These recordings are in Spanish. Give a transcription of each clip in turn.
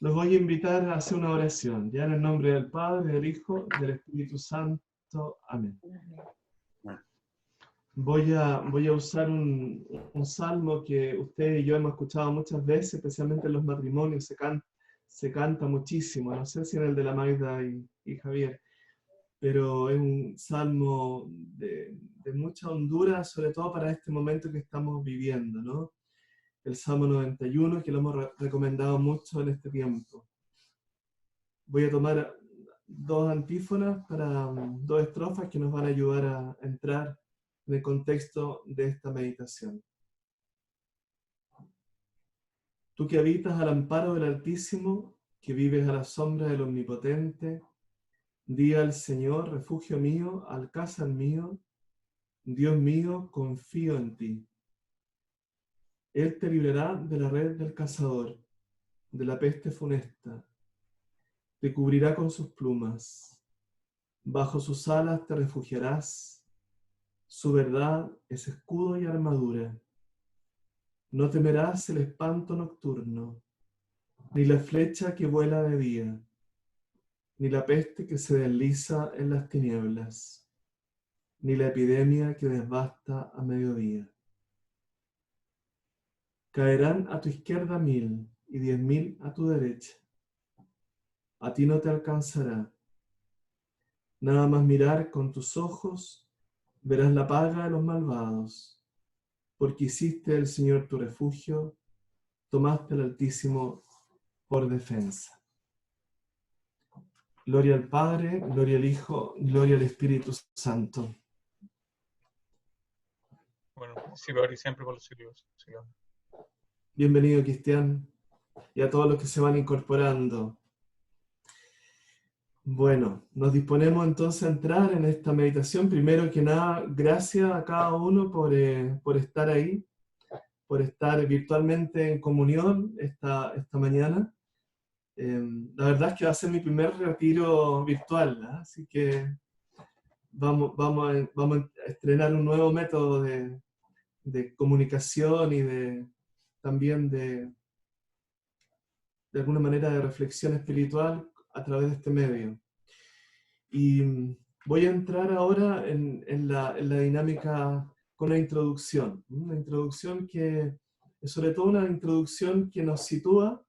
Los voy a invitar a hacer una oración, ya en el nombre del Padre, del Hijo, del Espíritu Santo. Amén. Voy a usar un salmo que usted y yo hemos escuchado muchas veces, especialmente en los matrimonios, se canta muchísimo, no sé si en el de la Magda y Javier, pero es un salmo de mucha hondura, sobre todo para este momento que estamos viviendo, ¿no? El Salmo 91, que lo hemos recomendado mucho en este tiempo. Voy a tomar dos antífonas para dos estrofas que nos van a ayudar a entrar en el contexto de esta meditación. Tú que habitas al amparo del Altísimo, que vives a la sombra del Omnipotente, di al Señor, refugio mío, alcázar mío, Dios mío, confío en ti. Él te librará de la red del cazador, de la peste funesta. Te cubrirá con sus plumas. Bajo sus alas te refugiarás. Su verdad es escudo y armadura. No temerás el espanto nocturno, ni la flecha que vuela de día, ni la peste que se desliza en las tinieblas, ni la epidemia que devasta a mediodía. Caerán a tu izquierda 1000 y 10.000 a tu derecha. A ti no te alcanzará. Nada más mirar con tus ojos, verás la paga de los malvados, porque hiciste el Señor tu refugio, tomaste al Altísimo por defensa. Gloria al Padre, gloria al Hijo, gloria al Espíritu Santo. Bueno, sí, ahora y siempre por los siglos. Bienvenido, Cristian, y a todos los que se van incorporando. Bueno, nos disponemos entonces a entrar en esta meditación. Primero que nada, gracias a cada uno por estar ahí, por estar virtualmente en comunión esta mañana. La verdad es que va a ser mi primer retiro virtual, ¿no? Así que vamos a estrenar un nuevo método de comunicación y también de alguna manera de reflexión espiritual a través de este medio. Y voy a entrar ahora en la dinámica con una introducción que es sobre todo una introducción que nos sitúa,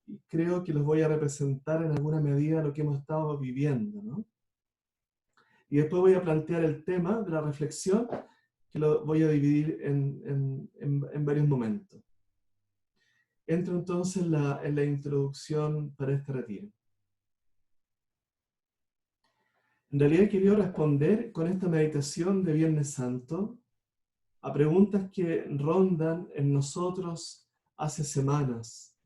y creo que los voy a representar en alguna medida lo que hemos estado viviendo, ¿no? Y después voy a plantear el tema de la reflexión, que lo voy a dividir en varios momentos. Entro entonces en la introducción para este retiro. En realidad he querido responder con esta meditación de Viernes Santo a preguntas que rondan en nosotros hace semanas,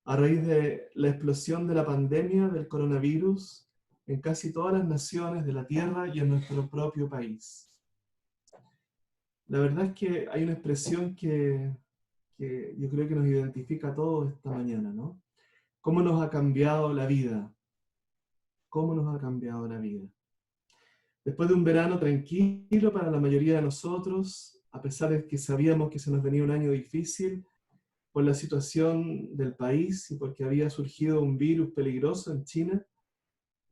a raíz de la explosión de la pandemia del coronavirus en casi todas las naciones de la Tierra y en nuestro propio país. La verdad es que hay una expresión que yo creo que nos identifica a todos esta mañana, ¿no? ¿Cómo nos ha cambiado la vida? ¿Cómo nos ha cambiado la vida? Después de un verano tranquilo para la mayoría de nosotros, a pesar de que sabíamos que se nos venía un año difícil por la situación del país y porque había surgido un virus peligroso en China,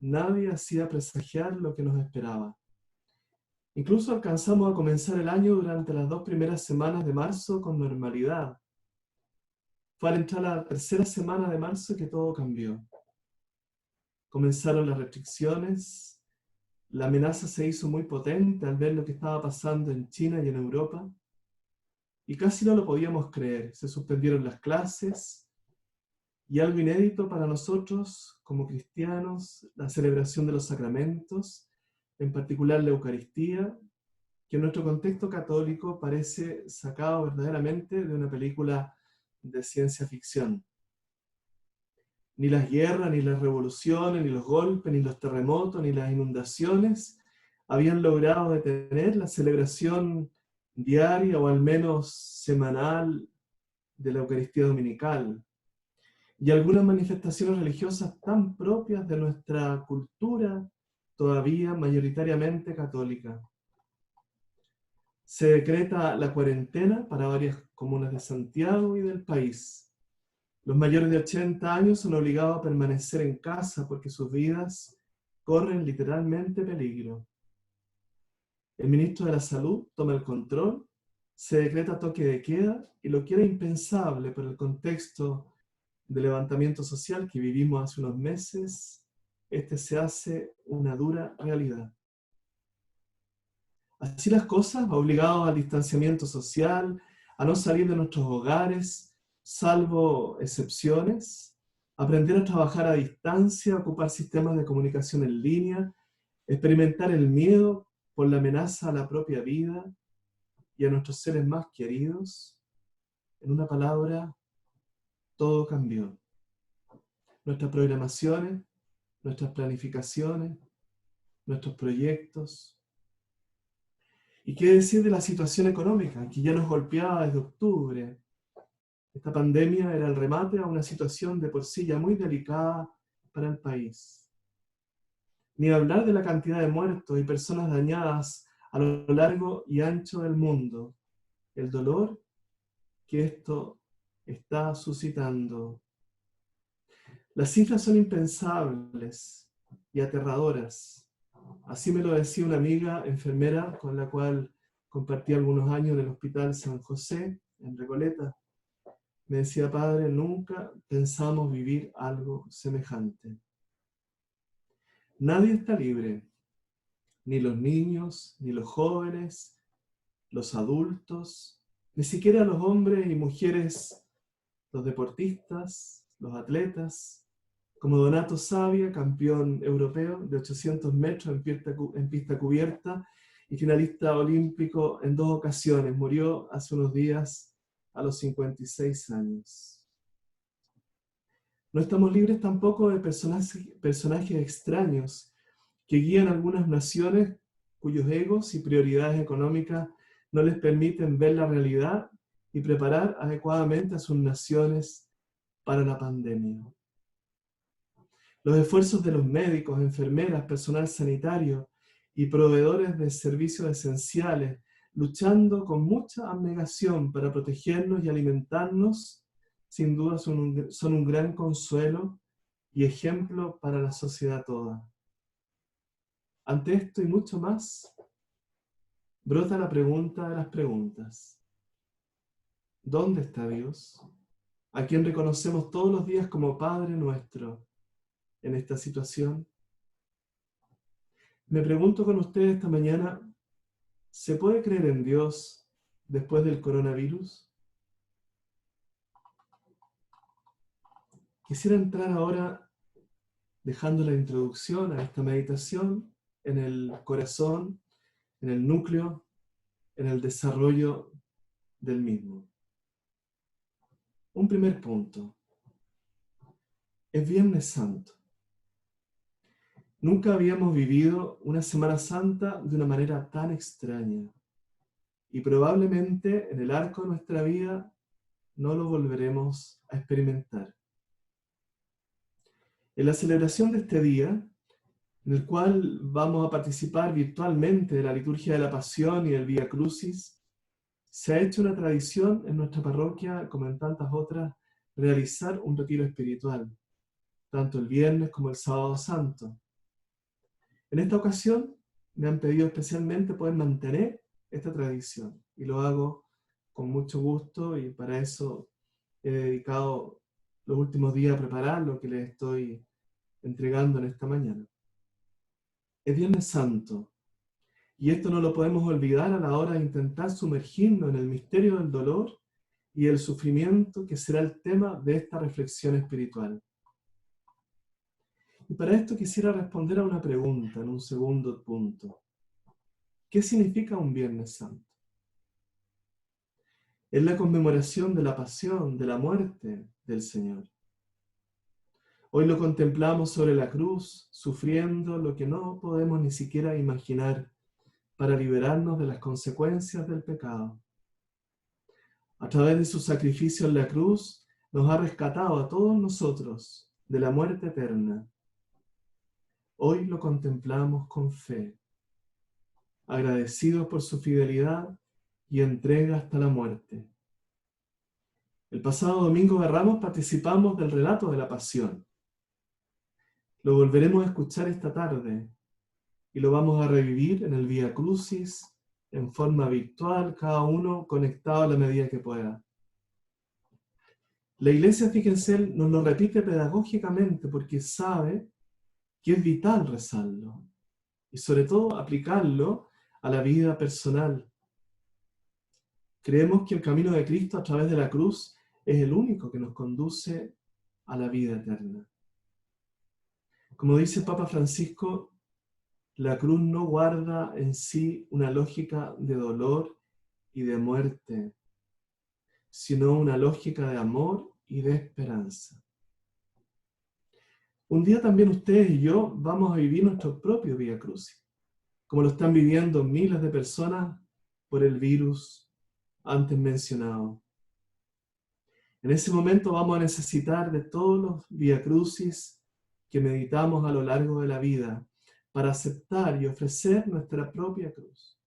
nadie hacía presagiar lo que nos esperaba. Incluso alcanzamos a comenzar el año durante las 2 primeras semanas de marzo con normalidad. Fue al entrar la tercera semana de marzo que todo cambió. Comenzaron las restricciones, la amenaza se hizo muy potente al ver lo que estaba pasando en China y en Europa, y casi no lo podíamos creer. Se suspendieron las clases, y algo inédito para nosotros como cristianos, la celebración de los sacramentos, en particular la Eucaristía, que en nuestro contexto católico parece sacado verdaderamente de una película de ciencia ficción. Ni las guerras, ni las revoluciones, ni los golpes, ni los terremotos, ni las inundaciones habían logrado detener la celebración diaria o al menos semanal de la Eucaristía Dominical y algunas manifestaciones religiosas tan propias de nuestra cultura todavía mayoritariamente católica. Se decreta la cuarentena para varias comunas de Santiago y del país. Los mayores de 80 años son obligados a permanecer en casa porque sus vidas corren literalmente peligro. El ministro de la Salud toma el control, se decreta toque de queda y lo que era impensable por el contexto de levantamiento social que vivimos hace unos meses, este se hace una dura realidad. Así las cosas, obligados al distanciamiento social, a no salir de nuestros hogares, salvo excepciones, aprender a trabajar a distancia, ocupar sistemas de comunicación en línea, experimentar el miedo por la amenaza a la propia vida y a nuestros seres más queridos. En una palabra, todo cambió. Nuestras programaciones, nuestras planificaciones, nuestros proyectos. ¿Y qué decir de la situación económica, que ya nos golpeaba desde octubre? Esta pandemia era el remate a una situación de por sí ya muy delicada para el país. Ni hablar de la cantidad de muertos y personas dañadas a lo largo y ancho del mundo. El dolor que esto está suscitando. Las cifras son impensables y aterradoras. Así me lo decía una amiga enfermera con la cual compartí algunos años en el Hospital San José, en Recoleta. Me decía, padre, nunca pensamos vivir algo semejante. Nadie está libre, ni los niños, ni los jóvenes, los adultos, ni siquiera los hombres y mujeres, los deportistas, los atletas, como Donato Savia, campeón europeo de 800 metros en pista cubierta y finalista olímpico en 2 ocasiones. Murió hace unos días a los 56 años. No estamos libres tampoco de personajes extraños que guían algunas naciones cuyos egos y prioridades económicas no les permiten ver la realidad y preparar adecuadamente a sus naciones para la pandemia. Los esfuerzos de los médicos, enfermeras, personal sanitario y proveedores de servicios esenciales, luchando con mucha abnegación para protegernos y alimentarnos, sin duda son un gran consuelo y ejemplo para la sociedad toda. Ante esto y mucho más, brota la pregunta de las preguntas. ¿Dónde está Dios? A quien reconocemos todos los días como Padre nuestro en esta situación. Me pregunto con ustedes esta mañana, ¿se puede creer en Dios después del coronavirus? Quisiera entrar ahora dejando la introducción a esta meditación en el corazón, en el núcleo, en el desarrollo del mismo. Un primer punto. Es Viernes Santo. Nunca habíamos vivido una Semana Santa de una manera tan extraña. Y probablemente en el arco de nuestra vida no lo volveremos a experimentar. En la celebración de este día, en el cual vamos a participar virtualmente de la liturgia de la Pasión y el Vía Crucis, se ha hecho una tradición en nuestra parroquia, como en tantas otras, realizar un retiro espiritual, tanto el viernes como el sábado santo. En esta ocasión me han pedido especialmente poder mantener esta tradición y lo hago con mucho gusto y para eso he dedicado los últimos días a preparar lo que les estoy entregando en esta mañana. Es Viernes Santo y esto no lo podemos olvidar a la hora de intentar sumergirnos en el misterio del dolor y el sufrimiento que será el tema de esta reflexión espiritual. Y para esto quisiera responder a una pregunta en un segundo punto. ¿Qué significa un Viernes Santo? Es la conmemoración de la pasión, de la muerte del Señor. Hoy lo contemplamos sobre la cruz, sufriendo lo que no podemos ni siquiera imaginar para liberarnos de las consecuencias del pecado. A través de su sacrificio en la cruz, nos ha rescatado a todos nosotros de la muerte eterna. Hoy lo contemplamos con fe, agradecidos por su fidelidad y entrega hasta la muerte. El pasado domingo de Ramos participamos del relato de la Pasión. Lo volveremos a escuchar esta tarde y lo vamos a revivir en el Vía Crucis en forma virtual, cada uno conectado a la medida que pueda. La Iglesia, fíjense, nos lo repite pedagógicamente porque sabe que es vital rezarlo y sobre todo aplicarlo a la vida personal. Creemos que el camino de Cristo a través de la cruz es el único que nos conduce a la vida eterna. Como dice el Papa Francisco, la cruz no guarda en sí una lógica de dolor y de muerte, sino una lógica de amor y de esperanza. Un día también ustedes y yo vamos a vivir nuestro propio Vía Crucis, como lo están viviendo miles de personas por el virus antes mencionado. En ese momento vamos a necesitar de todos los Vía Crucis que meditamos a lo largo de la vida para aceptar y ofrecer nuestra propia cruz.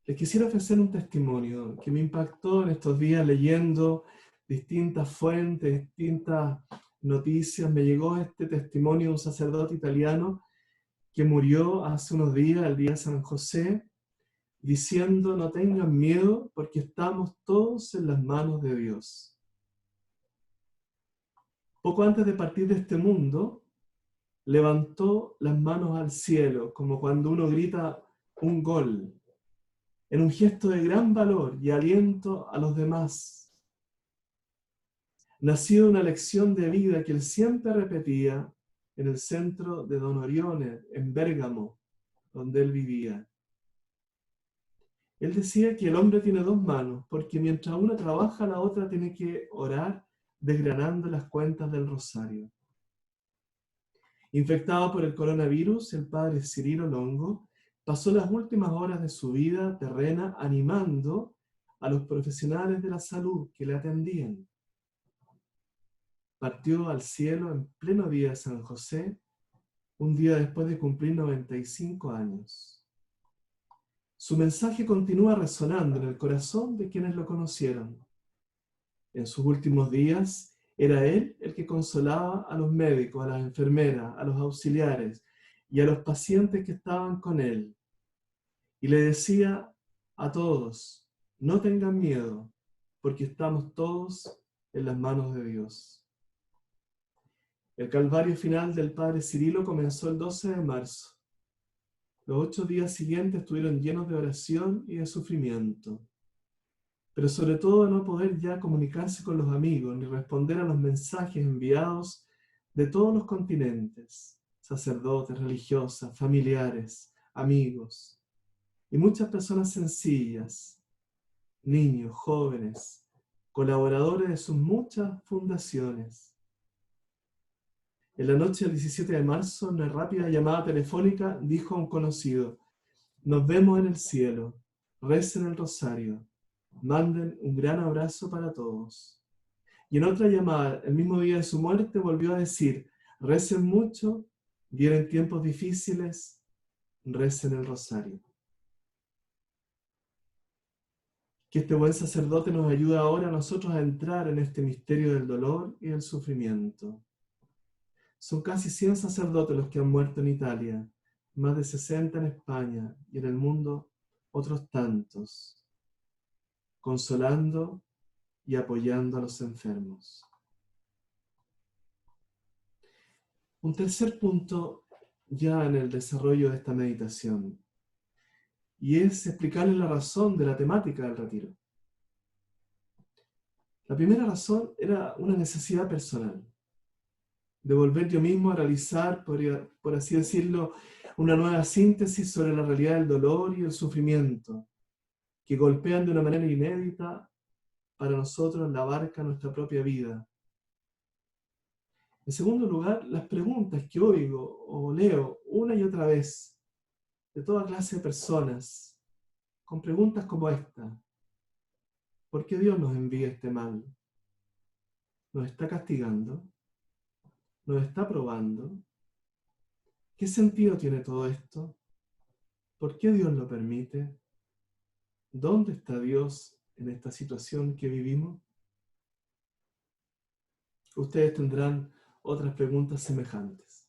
Les quisiera ofrecer un testimonio que me impactó en estos días leyendo distintas fuentes, distintas noticias. Me llegó este testimonio de un sacerdote italiano que murió hace unos días, el día de San José, diciendo: no tengan miedo porque estamos todos en las manos de Dios. Poco antes de partir de este mundo, levantó las manos al cielo, como cuando uno grita un gol, en un gesto de gran valor y aliento a los demás. Nacido una lección de vida que él siempre repetía en el centro de Don Orione, en Bérgamo, donde él vivía. Él decía que el hombre tiene dos manos, porque mientras una trabaja, la otra tiene que orar desgranando las cuentas del rosario. Infectado por el coronavirus, el padre Cirilo Longo pasó las últimas horas de su vida terrena animando a los profesionales de la salud que le atendían. Partió al cielo en pleno día de San José, un día después de cumplir 95 años. Su mensaje continúa resonando en el corazón de quienes lo conocieron. En sus últimos días, era él el que consolaba a los médicos, a las enfermeras, a los auxiliares y a los pacientes que estaban con él. Y le decía a todos: no tengan miedo, porque estamos todos en las manos de Dios. El calvario final del padre Cirilo comenzó el 12 de marzo. Los 8 días siguientes estuvieron llenos de oración y de sufrimiento, pero sobre todo de no poder ya comunicarse con los amigos ni responder a los mensajes enviados de todos los continentes, sacerdotes, religiosas, familiares, amigos, y muchas personas sencillas, niños, jóvenes, colaboradores de sus muchas fundaciones. En la noche del 17 de marzo, en una rápida llamada telefónica, dijo a un conocido: nos vemos en el cielo, recen el rosario, manden un gran abrazo para todos. Y en otra llamada, el mismo día de su muerte, volvió a decir: recen mucho, vienen tiempos difíciles, recen el rosario. Que este buen sacerdote nos ayude ahora a nosotros a entrar en este misterio del dolor y del sufrimiento. Son casi 100 sacerdotes los que han muerto en Italia, más de 60 en España y en el mundo otros tantos, consolando y apoyando a los enfermos. Un tercer punto ya en el desarrollo de esta meditación, y es explicarles la razón de la temática del retiro. La primera razón era una necesidad personal, de volver yo mismo a realizar, por así decirlo, una nueva síntesis sobre la realidad del dolor y el sufrimiento, que golpean de una manera inédita para nosotros la barca nuestra propia vida. En segundo lugar, las preguntas que oigo o leo una y otra vez de toda clase de personas, con preguntas como esta: ¿por qué Dios nos envía este mal? ¿Nos está castigando? ¿Nos está probando? ¿Qué sentido tiene todo esto? ¿Por qué Dios lo permite? ¿Dónde está Dios en esta situación que vivimos? Ustedes tendrán otras preguntas semejantes.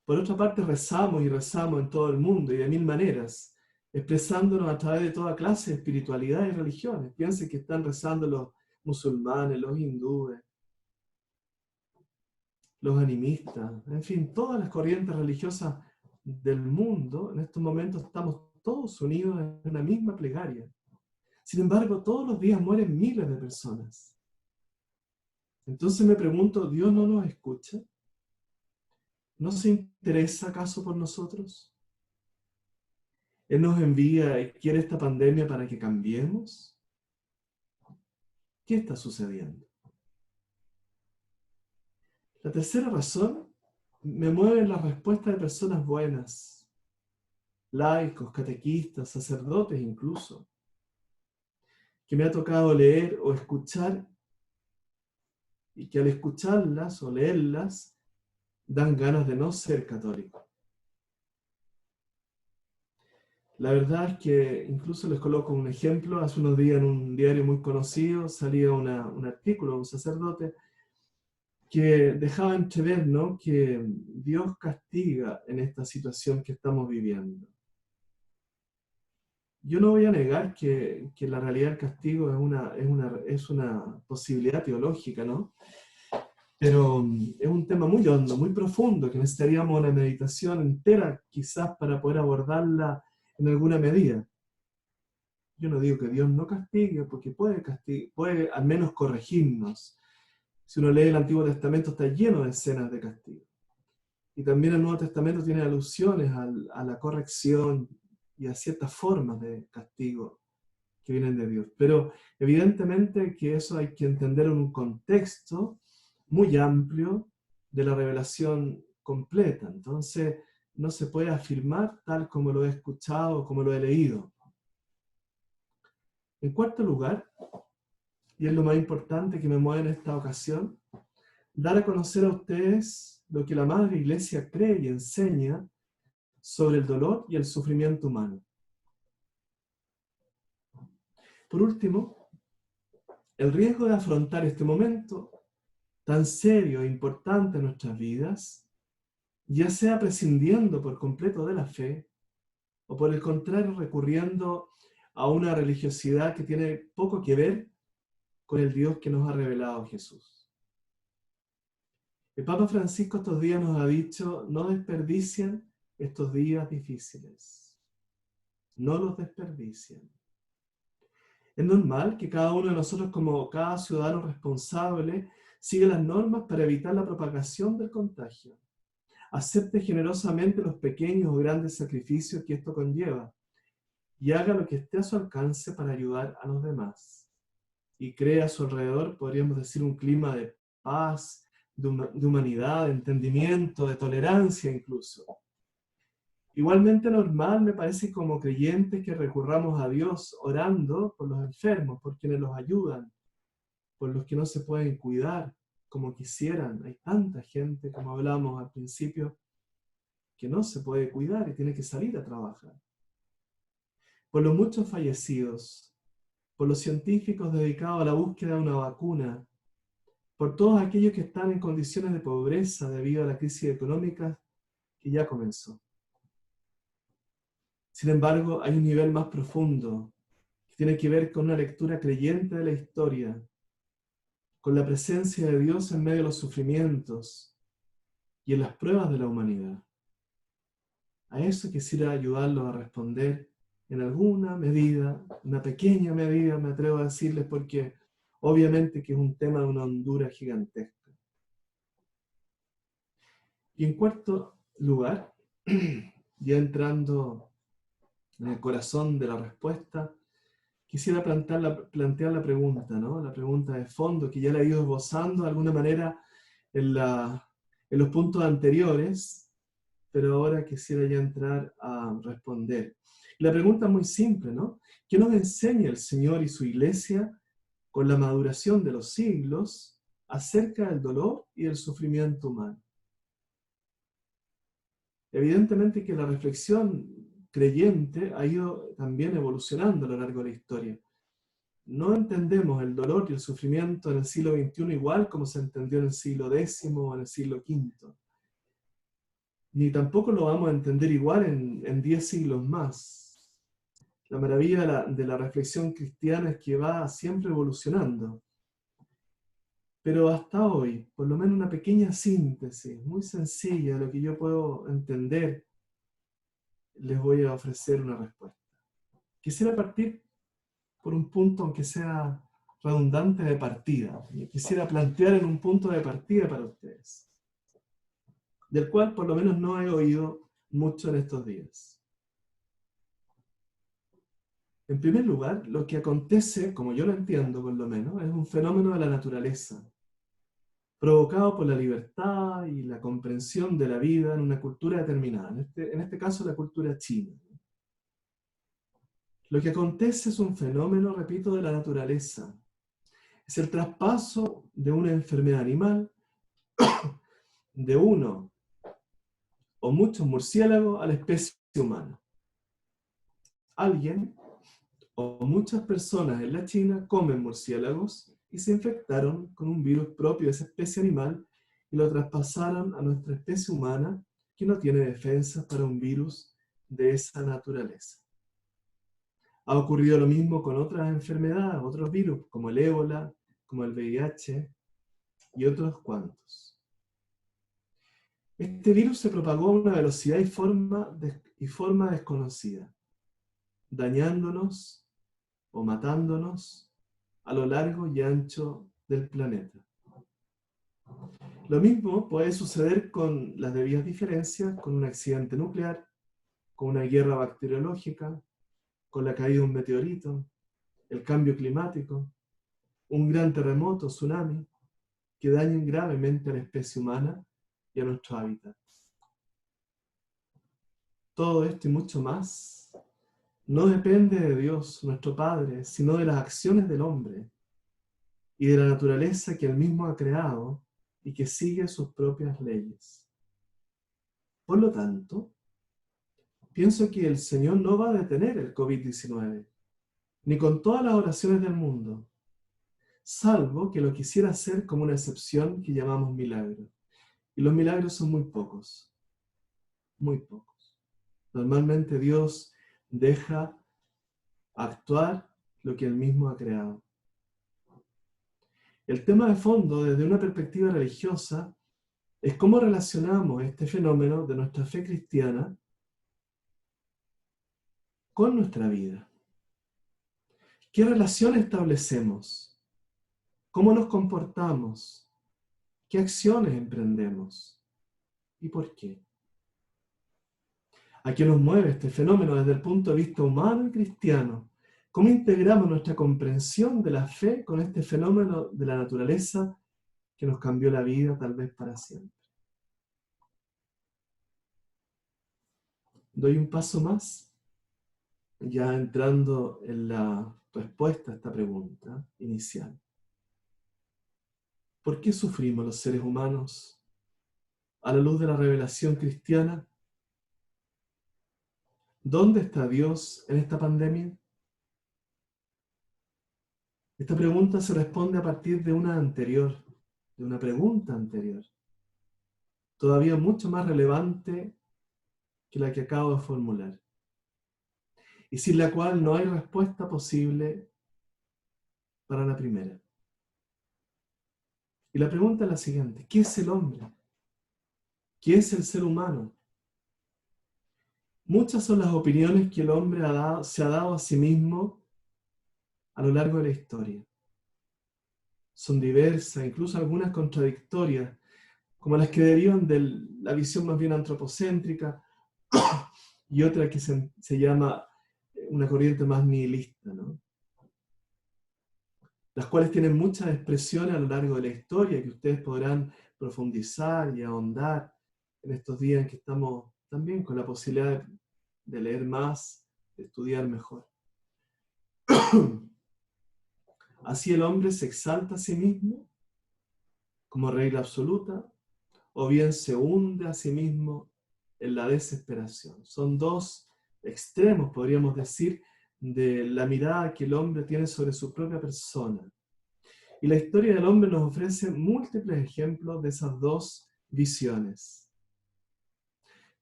Por otra parte, rezamos y rezamos en todo el mundo y de mil maneras, expresándonos a través de toda clase de espiritualidad y religiones. Piensen que están rezando los musulmanes, los hindúes, los animistas, en fin, todas las corrientes religiosas del mundo. En estos momentos estamos todos unidos en una misma plegaria. Sin embargo, todos los días mueren miles de personas. Entonces me pregunto, ¿Dios no nos escucha? ¿No se interesa acaso por nosotros? ¿Él nos envía y quiere esta pandemia para que cambiemos? ¿Qué está sucediendo? La tercera razón me mueve la respuesta de personas buenas, laicos, catequistas, sacerdotes incluso, que me ha tocado leer o escuchar y que al escucharlas o leerlas dan ganas de no ser católico. La verdad es que incluso les coloco un ejemplo. Hace unos días en un diario muy conocido salía un artículo de un sacerdote que dejaba entrever, ¿no?, que Dios castiga en esta situación que estamos viviendo. Yo no voy a negar que la realidad del castigo es una posibilidad teológica, ¿no? Pero es un tema muy hondo, muy profundo, que necesitaríamos una meditación entera quizás para poder abordarla en alguna medida. Yo no digo que Dios no castigue, porque puede al menos corregirnos. Si uno lee el Antiguo Testamento está lleno de escenas de castigo. Y también el Nuevo Testamento tiene alusiones a la corrección y a ciertas formas de castigo que vienen de Dios. Pero evidentemente que eso hay que entender en un contexto muy amplio de la revelación completa. Entonces no se puede afirmar tal como lo he escuchado, como lo he leído. En cuarto lugar, y es lo más importante que me mueve en esta ocasión, dar a conocer a ustedes lo que la Madre Iglesia cree y enseña sobre el dolor y el sufrimiento humano. Por último, el riesgo de afrontar este momento tan serio e importante en nuestras vidas, ya sea prescindiendo por completo de la fe, o por el contrario recurriendo a una religiosidad que tiene poco que ver con el Dios que nos ha revelado Jesús. El Papa Francisco estos días nos ha dicho, no desperdicien estos días difíciles. No los desperdicien. Es normal que cada uno de nosotros, como cada ciudadano responsable, siga las normas para evitar la propagación del contagio. Acepte generosamente los pequeños o grandes sacrificios que esto conlleva y haga lo que esté a su alcance para ayudar a los demás. Y crea a su alrededor, podríamos decir, un clima de paz, de humanidad, de entendimiento, de tolerancia incluso. Igualmente normal me parece como creyentes que recurramos a Dios orando por los enfermos, por quienes los ayudan, por los que no se pueden cuidar como quisieran. Hay tanta gente, como hablamos al principio, que no se puede cuidar y tiene que salir a trabajar. Por los muchos fallecidos, por los científicos dedicados a la búsqueda de una vacuna, por todos aquellos que están en condiciones de pobreza debido a la crisis económica que ya comenzó. Sin embargo, hay un nivel más profundo que tiene que ver con una lectura creyente de la historia, con la presencia de Dios en medio de los sufrimientos y en las pruebas de la humanidad. A eso quisiera ayudarlos a responder en alguna medida, una pequeña medida, me atrevo a decirles, porque obviamente que es un tema de una hondura gigantesca. Y en cuarto lugar, ya entrando en el corazón de la respuesta, quisiera plantear la pregunta, ¿no? La pregunta de fondo, que ya la he ido esbozando de alguna manera en los puntos anteriores, pero ahora quisiera ya entrar a responder. Y la pregunta es muy simple, ¿no? ¿Qué nos enseña el Señor y su Iglesia con la maduración de los siglos acerca del dolor y el sufrimiento humano? Evidentemente que la reflexión creyente ha ido también evolucionando a lo largo de la historia. No entendemos el dolor y el sufrimiento en el siglo XXI igual como se entendió en el siglo X o en el siglo V. Ni tampoco lo vamos a entender igual en 10 siglos más. La maravilla de la reflexión cristiana es que va siempre evolucionando. Pero hasta hoy, por lo menos una pequeña síntesis, muy sencilla de lo que yo puedo entender, les voy a ofrecer una respuesta. Quisiera partir por un punto, aunque sea redundante, de partida. Quisiera plantear en un punto de partida para ustedes, del cual por lo menos no he oído mucho en estos días. En primer lugar, lo que acontece, como yo lo entiendo por lo menos, es un fenómeno de la naturaleza, provocado por la libertad y la comprensión de la vida en una cultura determinada, en este caso la cultura china. Lo que acontece es un fenómeno, repito, de la naturaleza. Es el traspaso de una enfermedad animal de uno o muchos murciélagos a la especie humana. Alguien o muchas personas en la China comen murciélagos y se infectaron con un virus propio de esa especie animal y lo traspasaron a nuestra especie humana, que no tiene defensas para un virus de esa naturaleza. Ha ocurrido lo mismo con otras enfermedades, otros virus, como el ébola, como el VIH y otros cuantos. Este virus se propagó a una velocidad y forma desconocida, dañándonos o matándonos a lo largo y ancho del planeta. Lo mismo puede suceder con las debidas diferencias, con un accidente nuclear, con una guerra bacteriológica, con la caída de un meteorito, el cambio climático, un gran terremoto, tsunami, que dañen gravemente a la especie humana y a nuestro hábitat. Todo esto y mucho más no depende de Dios, nuestro Padre, sino de las acciones del hombre y de la naturaleza que Él mismo ha creado y que sigue sus propias leyes. Por lo tanto, pienso que el Señor no va a detener el COVID-19, ni con todas las oraciones del mundo, salvo que lo quisiera hacer como una excepción que llamamos milagro. Y los milagros son muy pocos, muy pocos. Normalmente Dios deja actuar lo que Él mismo ha creado. El tema de fondo, desde una perspectiva religiosa, es cómo relacionamos este fenómeno de nuestra fe cristiana con nuestra vida. ¿Qué relación establecemos? ¿Cómo nos comportamos? ¿Qué acciones emprendemos? ¿Y por qué? ¿A qué nos mueve este fenómeno desde el punto de vista humano y cristiano? ¿Cómo integramos nuestra comprensión de la fe con este fenómeno de la naturaleza que nos cambió la vida tal vez para siempre? Doy un paso más, ya entrando en la respuesta a esta pregunta inicial. ¿Por qué sufrimos los seres humanos a la luz de la revelación cristiana? ¿Dónde está Dios en esta pandemia? Esta pregunta se responde a partir de una pregunta anterior, todavía mucho más relevante que la que acabo de formular, y sin la cual no hay respuesta posible para la primera. Y la pregunta es la siguiente: ¿qué es el hombre? ¿Qué es el ser humano? Muchas son las opiniones que el hombre se ha dado a sí mismo a lo largo de la historia. Son diversas, incluso algunas contradictorias, como las que derivan de la visión más bien antropocéntrica y otra que se llama una corriente más nihilista, ¿no? Las cuales tienen muchas expresiones a lo largo de la historia que ustedes podrán profundizar y ahondar en estos días en que estamos también con la posibilidad de leer más, de estudiar mejor. Así el hombre se exalta a sí mismo como regla absoluta, o bien se hunde a sí mismo en la desesperación. Son dos extremos, podríamos decir, de la mirada que el hombre tiene sobre su propia persona. Y la historia del hombre nos ofrece múltiples ejemplos de esas dos visiones.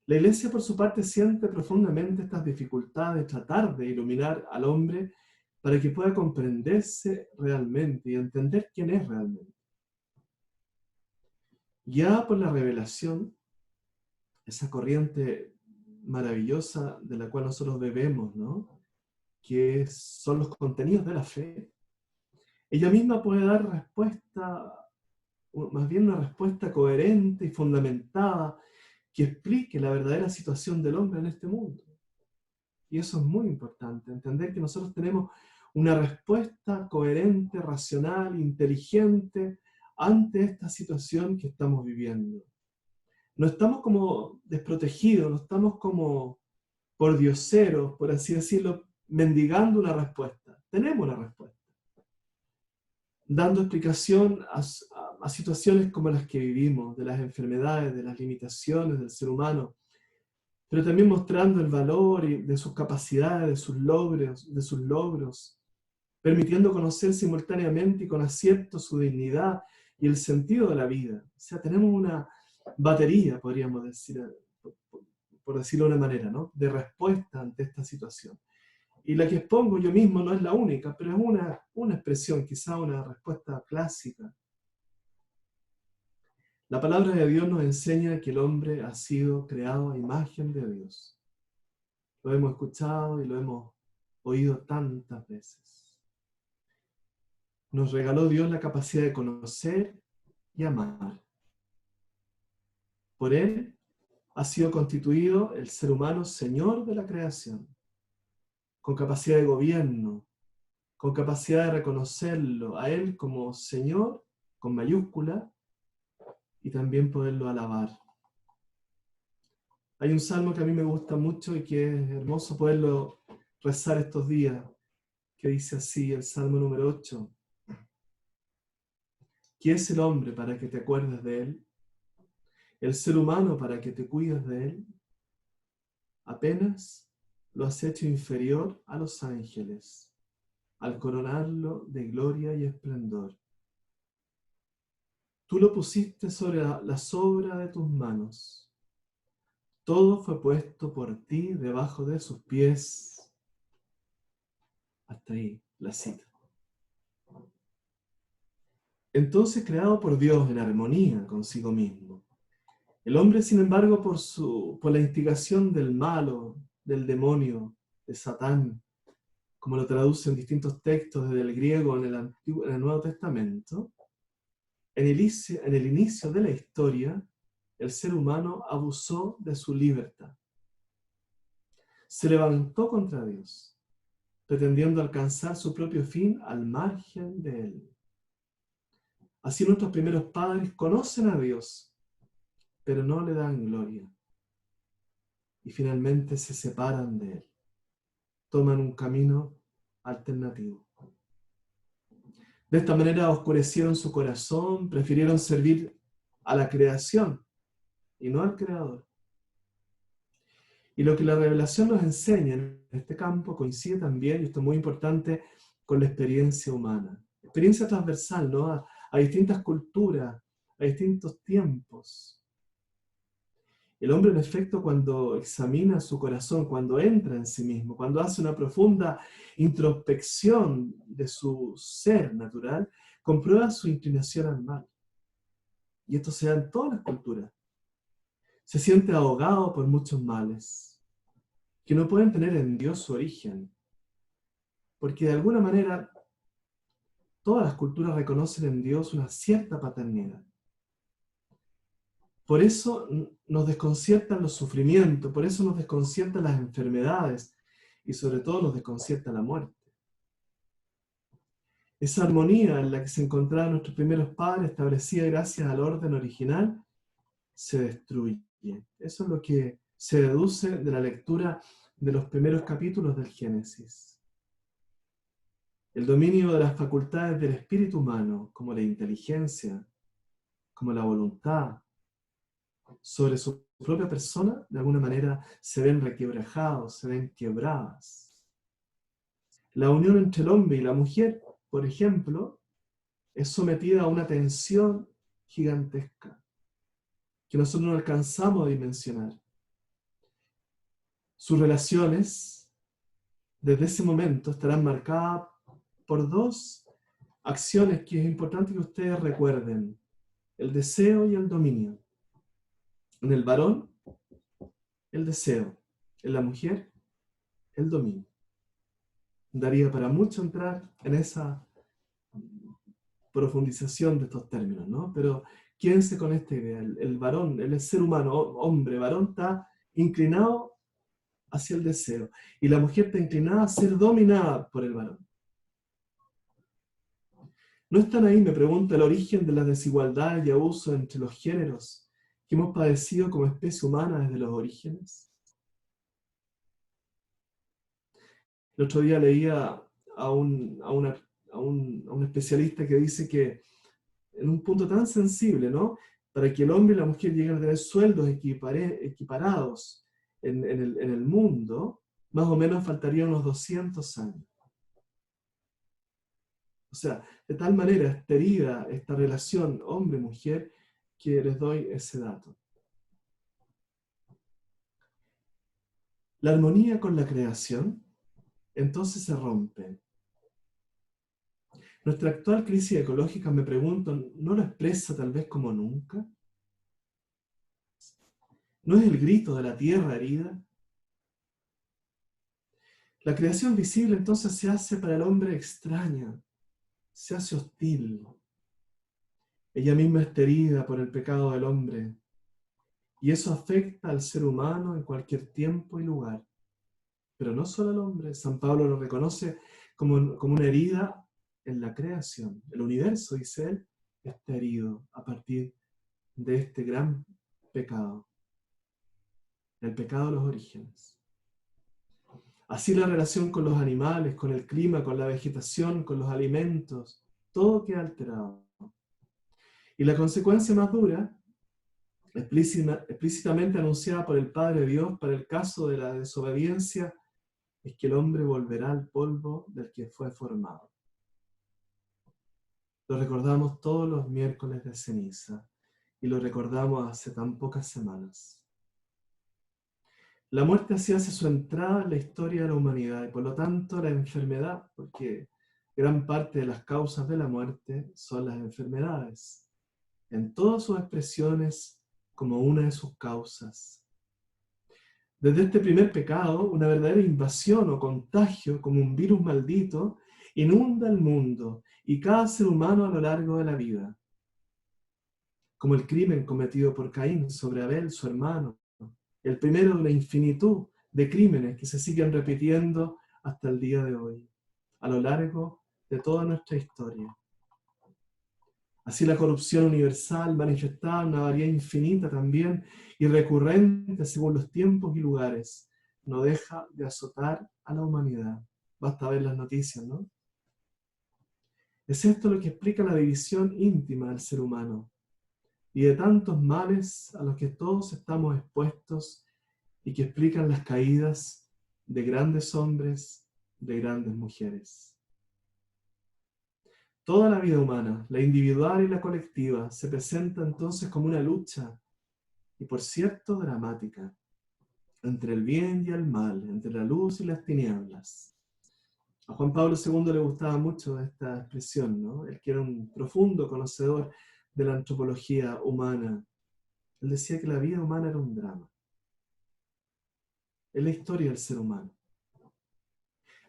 La Iglesia, por su parte, siente profundamente estas dificultades de tratar de iluminar al hombre para que pueda comprenderse realmente y entender quién es realmente. Ya por la revelación, esa corriente maravillosa de la cual nosotros bebemos, ¿no? Que son los contenidos de la fe, ella misma puede dar respuesta, más bien una respuesta coherente y fundamentada que explique la verdadera situación del hombre en este mundo. Y eso es muy importante, entender que nosotros tenemos una respuesta coherente, racional, inteligente ante esta situación que estamos viviendo. No estamos como desprotegidos, no estamos como por dioseros, por así decirlo, mendigando una respuesta. Tenemos una respuesta. Dando explicación a situaciones como las que vivimos, de las enfermedades, de las limitaciones del ser humano, pero también mostrando el valor de sus capacidades, de sus logros, permitiendo conocer simultáneamente y con acierto su dignidad y el sentido de la vida. O sea, tenemos una batería, podríamos decir, por decirlo de una manera, ¿no? De respuesta ante esta situación. Y la que expongo yo mismo no es la única, pero es una expresión, quizá una respuesta clásica. La palabra de Dios nos enseña que el hombre ha sido creado a imagen de Dios. Lo hemos escuchado y lo hemos oído tantas veces. Nos regaló Dios la capacidad de conocer y amar. Por Él ha sido constituido el ser humano señor de la creación, con capacidad de gobierno, con capacidad de reconocerlo a Él como Señor, con mayúscula, y también poderlo alabar. Hay un salmo que a mí me gusta mucho y que es hermoso poderlo rezar estos días, que dice así, el Salmo número 8. ¿Quién es el hombre para que te acuerdes de él? ¿El ser humano para que te cuides de él? Apenas lo has hecho inferior a los ángeles, al coronarlo de gloria y esplendor. Tú lo pusiste sobre la sobra de tus manos. Todo fue puesto por ti debajo de sus pies. Hasta ahí la cita. Entonces, creado por Dios en armonía consigo mismo, el hombre, sin embargo, por la instigación del malo, del demonio, de Satán, como lo traducen distintos textos desde el griego en el Nuevo Testamento, en el inicio de la historia, el ser humano abusó de su libertad. Se levantó contra Dios, pretendiendo alcanzar su propio fin al margen de él. Así nuestros primeros padres conocen a Dios, pero no le dan gloria. Y finalmente se separan de él. Toman un camino alternativo. De esta manera oscurecieron su corazón, prefirieron servir a la creación y no al Creador. Y lo que la revelación nos enseña en este campo coincide también, y esto es muy importante, con la experiencia humana. Experiencia transversal, ¿no? A distintas culturas, a distintos tiempos. El hombre, en efecto, cuando examina su corazón, cuando entra en sí mismo, cuando hace una profunda introspección de su ser natural, comprueba su inclinación al mal. Y esto se da en todas las culturas. Se siente ahogado por muchos males, que no pueden tener en Dios su origen. Porque de alguna manera, todas las culturas reconocen en Dios una cierta paternidad. Por eso nos desconciertan los sufrimientos, por eso nos desconciertan las enfermedades y sobre todo nos desconcierta la muerte. Esa armonía en la que se encontraban nuestros primeros padres, establecida gracias al orden original, se destruye. Eso es lo que se deduce de la lectura de los primeros capítulos del Génesis. El dominio de las facultades del espíritu humano, como la inteligencia, como la voluntad, sobre su propia persona, de alguna manera se ven requebrajados, se ven quebradas. La unión entre el hombre y la mujer, por ejemplo, es sometida a una tensión gigantesca que nosotros no alcanzamos a dimensionar. Sus relaciones, desde ese momento, estarán marcadas por dos acciones que es importante que ustedes recuerden: el deseo y el dominio. En el varón, el deseo; en la mujer, el dominio. Daría para mucho entrar en esa profundización de estos términos, ¿no? Pero quédense con esta idea: el varón, el ser humano, hombre, varón, está inclinado hacia el deseo, y la mujer está inclinada a ser dominada por el varón. ¿No están ahí, me pregunta, el origen de las desigualdades y abusos entre los géneros que hemos padecido como especie humana desde los orígenes? El otro día leía a un especialista que dice que en un punto tan sensible, ¿no? Para que el hombre y la mujer lleguen a tener sueldos equiparados en el mundo, más o menos faltarían unos 200 años. O sea, de tal manera está herida esta relación hombre-mujer que les doy ese dato. La armonía con la creación entonces se rompe. Nuestra actual crisis ecológica, me pregunto, ¿no lo expresa tal vez como nunca? ¿No es el grito de la tierra herida? La creación visible entonces se hace para el hombre extraña, se hace hostil. Ella misma está herida por el pecado del hombre, y eso afecta al ser humano en cualquier tiempo y lugar. Pero no solo al hombre. San Pablo lo reconoce como una herida en la creación. El universo, dice él, está herido a partir de este gran pecado, el pecado de los orígenes. Así la relación con los animales, con el clima, con la vegetación, con los alimentos, todo queda alterado. Y la consecuencia más dura, explícitamente anunciada por el Padre Dios para el caso de la desobediencia, es que el hombre volverá al polvo del que fue formado. Lo recordamos todos los miércoles de ceniza y lo recordamos hace tan pocas semanas. La muerte así hace su entrada en la historia de la humanidad y por lo tanto la enfermedad, porque gran parte de las causas de la muerte son las enfermedades, en todas sus expresiones como una de sus causas. Desde este primer pecado, una verdadera invasión o contagio, como un virus maldito, inunda el mundo y cada ser humano a lo largo de la vida. Como el crimen cometido por Caín sobre Abel, su hermano, el primero de una infinitud de crímenes que se siguen repitiendo hasta el día de hoy, a lo largo de toda nuestra historia. Así la corrupción universal, manifestada en una variedad infinita también y recurrente según los tiempos y lugares, no deja de azotar a la humanidad. Basta ver las noticias, ¿no? Es esto lo que explica la división íntima del ser humano y de tantos males a los que todos estamos expuestos y que explican las caídas de grandes hombres, de grandes mujeres. Toda la vida humana, la individual y la colectiva, se presenta entonces como una lucha, y por cierto dramática, entre el bien y el mal, entre la luz y las tinieblas. A Juan Pablo II le gustaba mucho esta expresión, ¿no? Él que era un profundo conocedor de la antropología humana. Él decía que la vida humana era un drama. Es la historia del ser humano.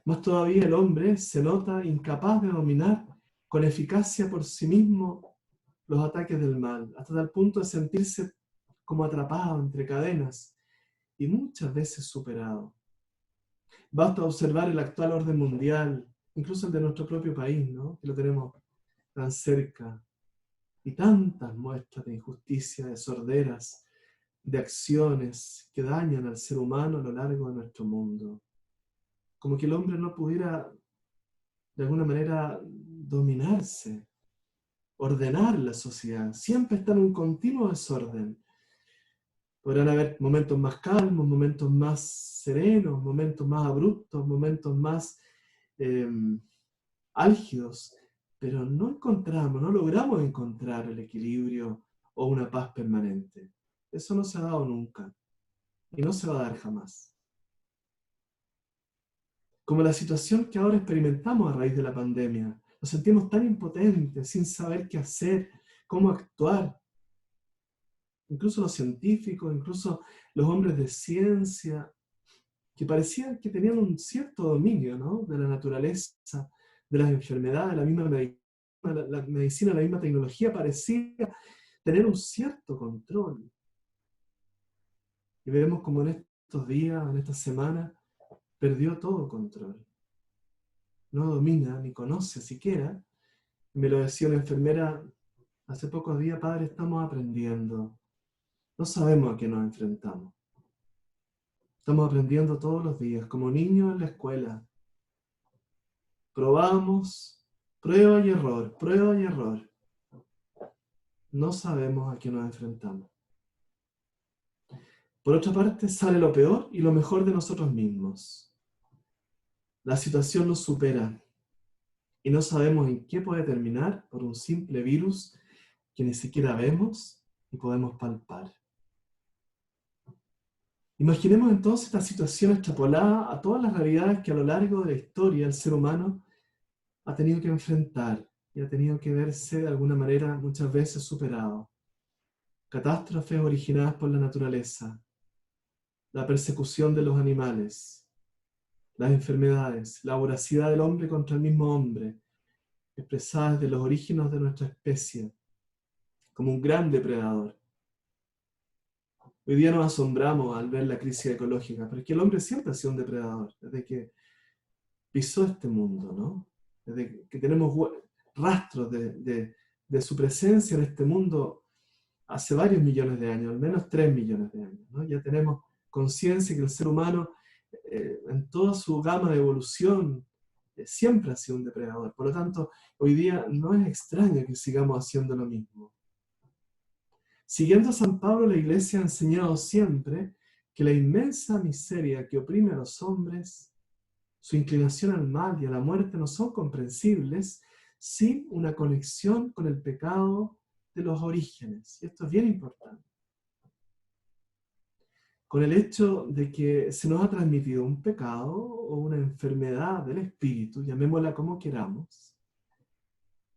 Más todavía el hombre se nota incapaz de dominar con eficacia por sí mismo los ataques del mal, hasta tal punto de sentirse como atrapado entre cadenas y muchas veces superado. Basta observar el actual orden mundial, incluso el de nuestro propio país, ¿no? Que lo tenemos tan cerca, y tantas muestras de injusticia, de sorderas, de acciones que dañan al ser humano a lo largo de nuestro mundo. Como que el hombre no pudiera, de alguna manera, dominarse, ordenar la sociedad. Siempre está en un continuo desorden. Podrán haber momentos más calmos, momentos más serenos, momentos más abruptos, momentos más eh, álgidos, pero no logramos encontrar el equilibrio o una paz permanente. Eso no se ha dado nunca y no se va a dar jamás. Como la situación que ahora experimentamos a raíz de la pandemia. Nos sentimos tan impotentes, sin saber qué hacer, cómo actuar. Incluso los científicos, incluso los hombres de ciencia, que parecían que tenían un cierto dominio, ¿no?, de la naturaleza, de las enfermedades, la misma medicina, la misma tecnología, parecía tener un cierto control. Y vemos como en estos días, en estas semanas, perdió todo control. No domina, ni conoce siquiera. Me lo decía una enfermera hace pocos días: padre, estamos aprendiendo. No sabemos a qué nos enfrentamos. Estamos aprendiendo todos los días, como niños en la escuela. Probamos, prueba y error, prueba y error. No sabemos a qué nos enfrentamos. Por otra parte, sale lo peor y lo mejor de nosotros mismos. La situación nos supera y no sabemos en qué puede terminar por un simple virus que ni siquiera vemos y podemos palpar. Imaginemos entonces esta situación extrapolada a todas las realidades que a lo largo de la historia el ser humano ha tenido que enfrentar y ha tenido que verse de alguna manera muchas veces superado. Catástrofes originadas por la naturaleza, la persecución de los animales, las enfermedades, la voracidad del hombre contra el mismo hombre, expresadas desde los orígenes de nuestra especie, como un gran depredador. Hoy día nos asombramos al ver la crisis ecológica, pero es que el hombre siempre ha sido un depredador, desde que pisó este mundo, ¿no? Desde que tenemos rastros de su presencia en este mundo hace varios millones de años, al menos 3 millones de años, ¿no? Ya tenemos conciencia que el ser humano, en toda su gama de evolución, siempre ha sido un depredador. Por lo tanto, hoy día no es extraño que sigamos haciendo lo mismo. Siguiendo a San Pablo, la Iglesia ha enseñado siempre que la inmensa miseria que oprime a los hombres, su inclinación al mal y a la muerte, no son comprensibles sin una conexión con el pecado de los orígenes. Y esto es bien importante. Con el hecho de que se nos ha transmitido un pecado o una enfermedad del espíritu, llamémosla como queramos,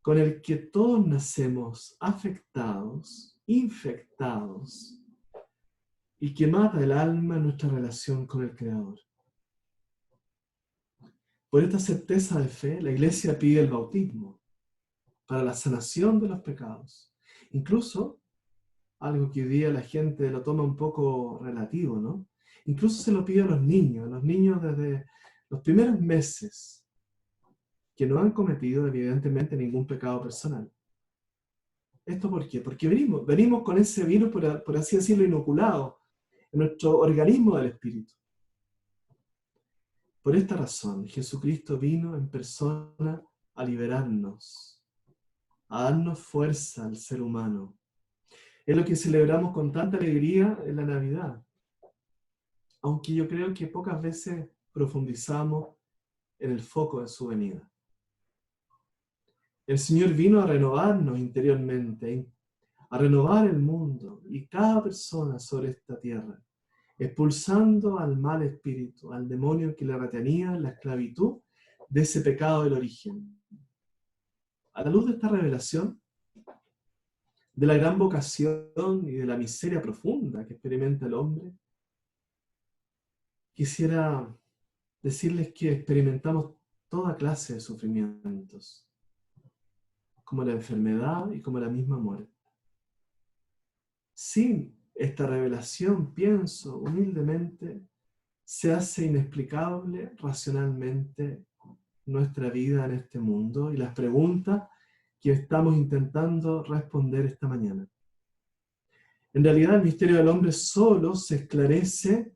con el que todos nacemos afectados, infectados, y que mata el alma en nuestra relación con el Creador. Por esta certeza de fe, la Iglesia pide el bautismo para la sanación de los pecados. Incluso, algo que hoy día la gente lo toma un poco relativo, ¿no? Incluso se lo pide a los niños desde los primeros meses, que no han cometido evidentemente ningún pecado personal. ¿Esto por qué? Porque venimos con ese virus, por así decirlo, inoculado en nuestro organismo del espíritu. Por esta razón, Jesucristo vino en persona a liberarnos, a darnos fuerza al ser humano. Es lo que celebramos con tanta alegría en la Navidad, aunque yo creo que pocas veces profundizamos en el foco de su venida. El Señor vino a renovarnos interiormente, a renovar el mundo y cada persona sobre esta tierra, expulsando al mal espíritu, al demonio que le retenía en la esclavitud de ese pecado del origen. A la luz de esta revelación, de la gran vocación y de la miseria profunda que experimenta el hombre, quisiera decirles que experimentamos toda clase de sufrimientos, como la enfermedad y como la misma muerte. Sin esta revelación, pienso humildemente, se hace inexplicable racionalmente nuestra vida en este mundo y las preguntas que estamos intentando responder esta mañana. En realidad, el misterio del hombre solo se esclarece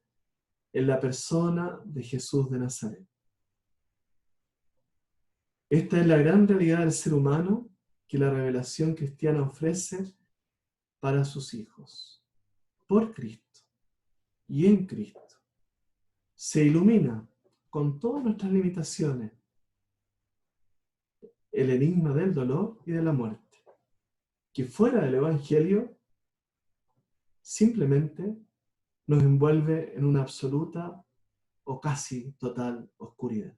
en la persona de Jesús de Nazaret. Esta es la gran realidad del ser humano que la revelación cristiana ofrece para sus hijos, por Cristo. y en Cristo. Se ilumina con todas nuestras limitaciones el enigma del dolor y de la muerte, que fuera del Evangelio simplemente nos envuelve en una absoluta o casi total oscuridad.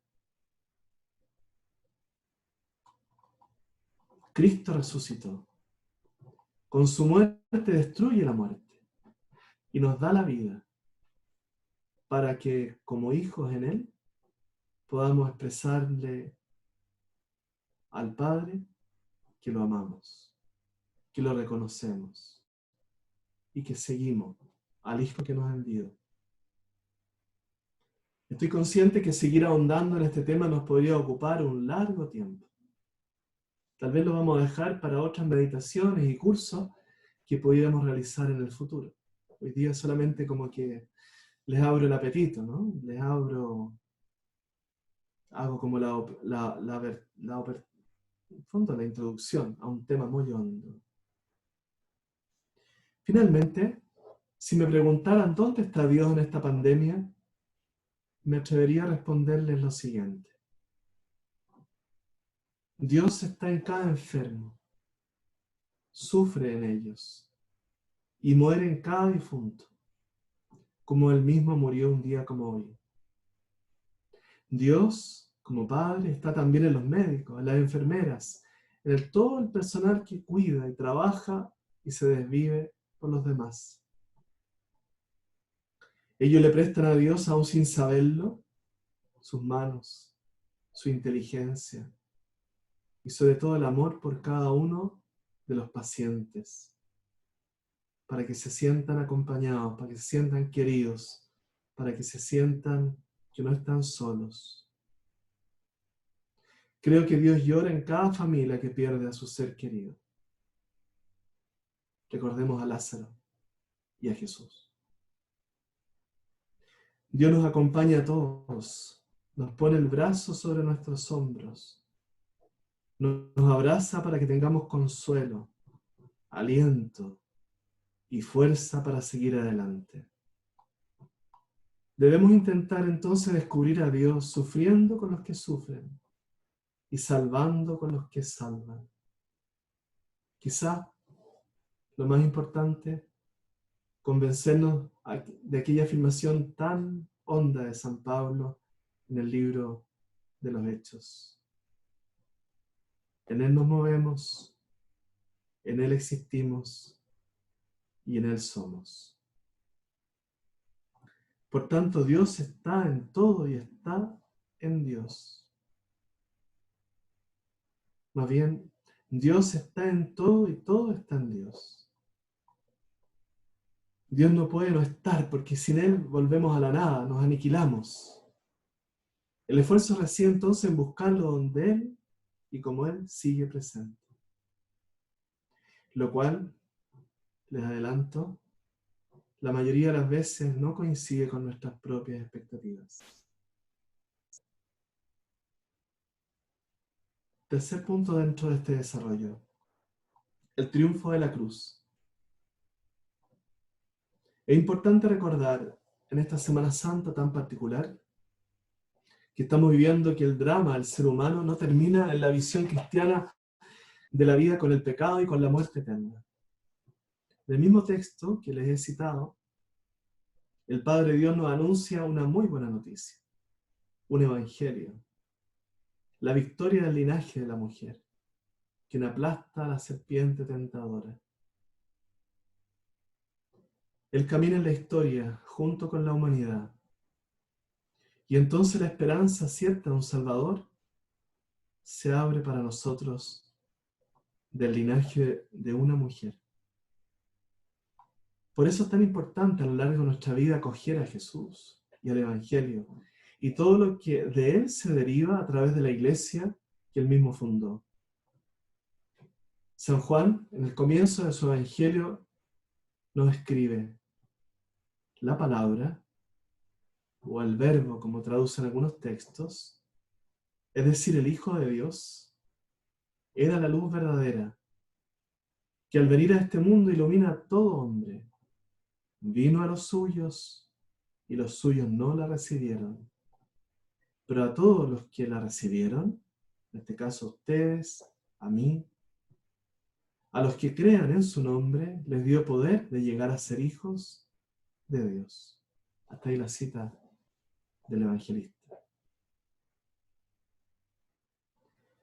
Cristo resucitó. Con su muerte destruye la muerte y nos da la vida para que, como hijos en Él, podamos expresarle al Padre que lo amamos, que lo reconocemos y que seguimos al Hijo que nos envió. Estoy consciente que seguir ahondando en este tema nos podría ocupar un largo tiempo. Tal vez lo vamos a dejar para otras meditaciones y cursos que pudiéramos realizar en el futuro. Hoy día solamente como que les abro el apetito, ¿no? Hago como en fondo, la introducción a un tema muy hondo. Finalmente, si me preguntaran dónde está Dios en esta pandemia, me atrevería a responderles lo siguiente. Dios está en cada enfermo, sufre en ellos y muere en cada difunto, como Él mismo murió un día como hoy. Dios, como Padre, está también en los médicos, en las enfermeras, en todo el personal que cuida y trabaja y se desvive por los demás. Ellos le prestan a Dios, aún sin saberlo, sus manos, su inteligencia y sobre todo el amor por cada uno de los pacientes, para que se sientan acompañados, para que se sientan queridos, para que se sientan que no están solos. Creo que Dios llora en cada familia que pierde a su ser querido. Recordemos a Lázaro y a Jesús. Dios nos acompaña a todos, nos pone el brazo sobre nuestros hombros, nos abraza para que tengamos consuelo, aliento y fuerza para seguir adelante. Debemos intentar entonces descubrir a Dios sufriendo con los que sufren y salvando con los que salvan. Quizá lo más importante, convencernos de aquella afirmación tan honda de San Pablo en el libro de los Hechos. En Él nos movemos, en Él existimos y en Él somos. Por tanto, Dios está en todo y está en Dios. Más bien, Dios está en todo y todo está en Dios. Dios no puede no estar porque sin Él volvemos a la nada, nos aniquilamos. El esfuerzo reside entonces en buscarlo donde Él y como Él sigue presente. Lo cual, les adelanto, la mayoría de las veces no coincide con nuestras propias expectativas. Tercer punto dentro de este desarrollo. El triunfo de la cruz. Es importante recordar en esta Semana Santa tan particular que estamos viviendo que el drama del ser humano no termina en la visión cristiana de la vida con el pecado y con la muerte eterna. Del mismo texto que les he citado, el Padre Dios nos anuncia una muy buena noticia, un evangelio, la victoria del linaje de la mujer, quien aplasta a la serpiente tentadora. Él camina en la historia junto con la humanidad, y entonces la esperanza cierta de un Salvador se abre para nosotros del linaje de una mujer. Por eso es tan importante a lo largo de nuestra vida acoger a Jesús y al Evangelio y todo lo que de Él se deriva a través de la iglesia que Él mismo fundó. San Juan, en el comienzo de su Evangelio, nos escribe: la palabra, o el verbo, como traducen algunos textos, es decir, el Hijo de Dios, era la luz verdadera, que al venir a este mundo ilumina a todo hombre. Vino a los suyos, y los suyos no la recibieron. Pero a todos los que la recibieron, en este caso a ustedes, a mí, a los que crean en su nombre, les dio poder de llegar a ser hijos de Dios. Hasta ahí la cita del evangelista.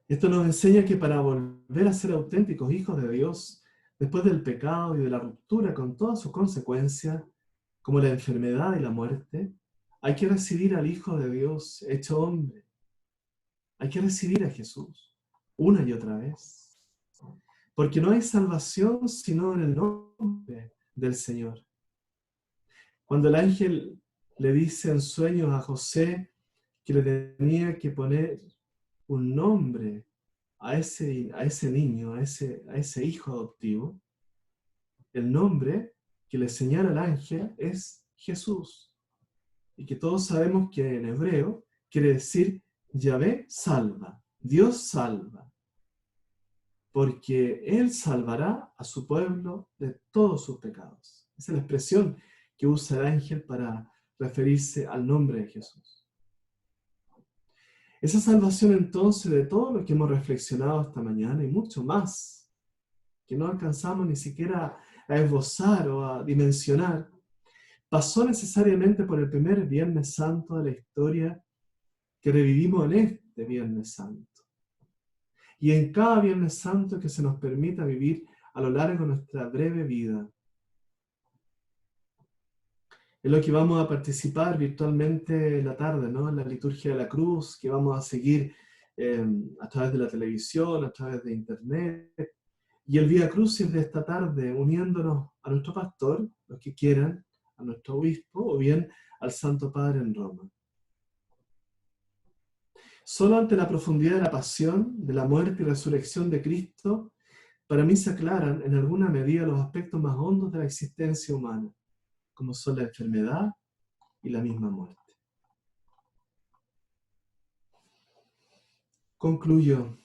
Esto nos enseña que para volver a ser auténticos hijos de Dios, después del pecado y de la ruptura con todas sus consecuencias, como la enfermedad y la muerte, hay que recibir al Hijo de Dios hecho hombre. Hay que recibir a Jesús una y otra vez. Porque no hay salvación sino en el nombre del Señor. Cuando el ángel le dice en sueños a José que le tenía que poner un nombre a ese niño, a ese hijo adoptivo, el nombre que le señala el ángel es Jesús. Y que todos sabemos que en hebreo quiere decir Yahvé salva, Dios salva. Porque Él salvará a su pueblo de todos sus pecados. Esa es la expresión que usa el ángel para referirse al nombre de Jesús. Esa salvación entonces de todo lo que hemos reflexionado esta mañana y mucho más, que no alcanzamos ni siquiera a esbozar o a dimensionar, pasó necesariamente por el primer Viernes Santo de la historia que revivimos en este Viernes Santo. Y en cada Viernes Santo que se nos permita vivir a lo largo de nuestra breve vida. Es lo que vamos a participar virtualmente en la tarde, ¿no? En la liturgia de la cruz, que vamos a seguir a través de la televisión, a través de internet. Y el Vía Crucis de esta tarde, uniéndonos a nuestro pastor, los que quieran, a nuestro obispo, o bien al Santo Padre en Roma. Solo ante la profundidad de la pasión, de la muerte y resurrección de Cristo, para mí se aclaran en alguna medida los aspectos más hondos de la existencia humana, como son la enfermedad y la misma muerte. Concluyo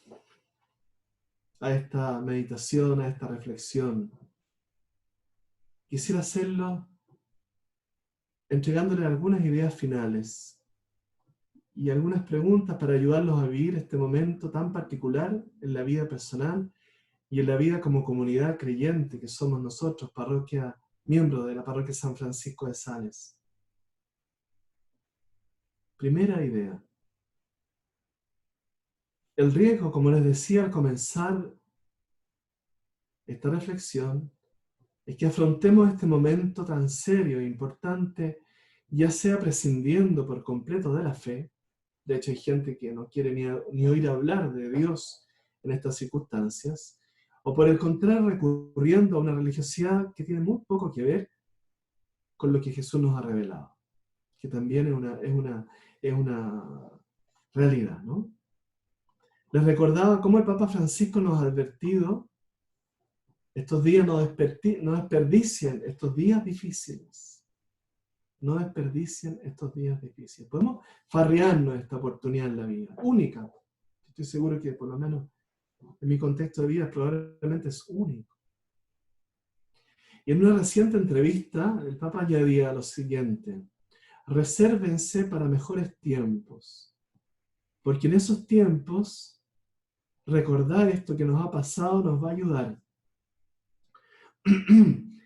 a esta meditación, a esta reflexión. Quisiera hacerlo entregándole algunas ideas finales y algunas preguntas para ayudarlos a vivir este momento tan particular en la vida personal y en la vida como comunidad creyente que somos nosotros, miembros de la parroquia San Francisco de Sales. Primera idea. El riesgo, como les decía al comenzar esta reflexión, es que afrontemos este momento tan serio e importante, ya sea prescindiendo por completo de la fe. De hecho, hay gente que no quiere ni oír hablar de Dios en estas circunstancias, o por el contrario, recurriendo a una religiosidad que tiene muy poco que ver con lo que Jesús nos ha revelado, que también es una realidad, ¿no? Les recordaba cómo el Papa Francisco nos ha advertido: estos días no desperdicien estos días difíciles. No desperdicien estos días difíciles. Podemos farrearnos esta oportunidad en la vida, única. Estoy seguro que por lo menos en mi contexto de vida probablemente es único. Y en una reciente entrevista, el Papa añadía lo siguiente: resérvense para mejores tiempos, porque en esos tiempos recordar esto que nos ha pasado nos va a ayudar.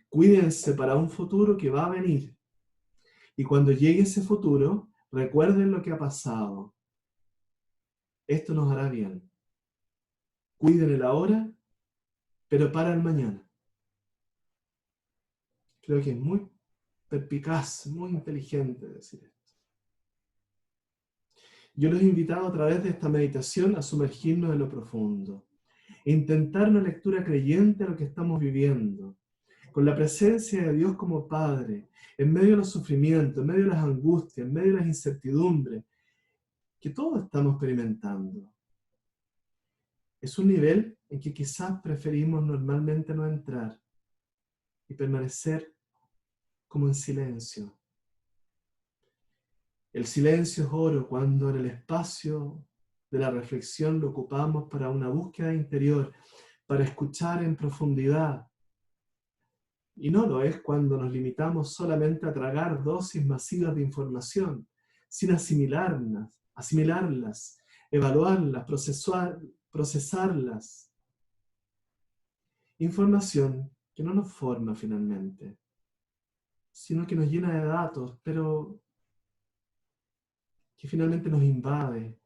Cuídense para un futuro que va a venir. Y cuando llegue ese futuro, recuerden lo que ha pasado. Esto nos hará bien. Cuiden el ahora, pero para el mañana. Creo que es muy perspicaz, muy inteligente decir esto. Yo los he invitado a través de esta meditación a sumergirnos en lo profundo, e intentar una lectura creyente a lo que estamos viviendo, con la presencia de Dios como Padre, en medio de los sufrimientos, en medio de las angustias, en medio de las incertidumbres, que todos estamos experimentando. Es un nivel en que quizás preferimos normalmente no entrar y permanecer como en silencio. El silencio es oro cuando en el espacio de la reflexión lo ocupamos para una búsqueda interior, para escuchar en profundidad Y no lo es cuando nos limitamos solamente a tragar dosis masivas de información, sin asimilarlas, evaluarlas, procesarlas. Información que no nos forma finalmente, sino que nos llena de datos, pero que finalmente nos invade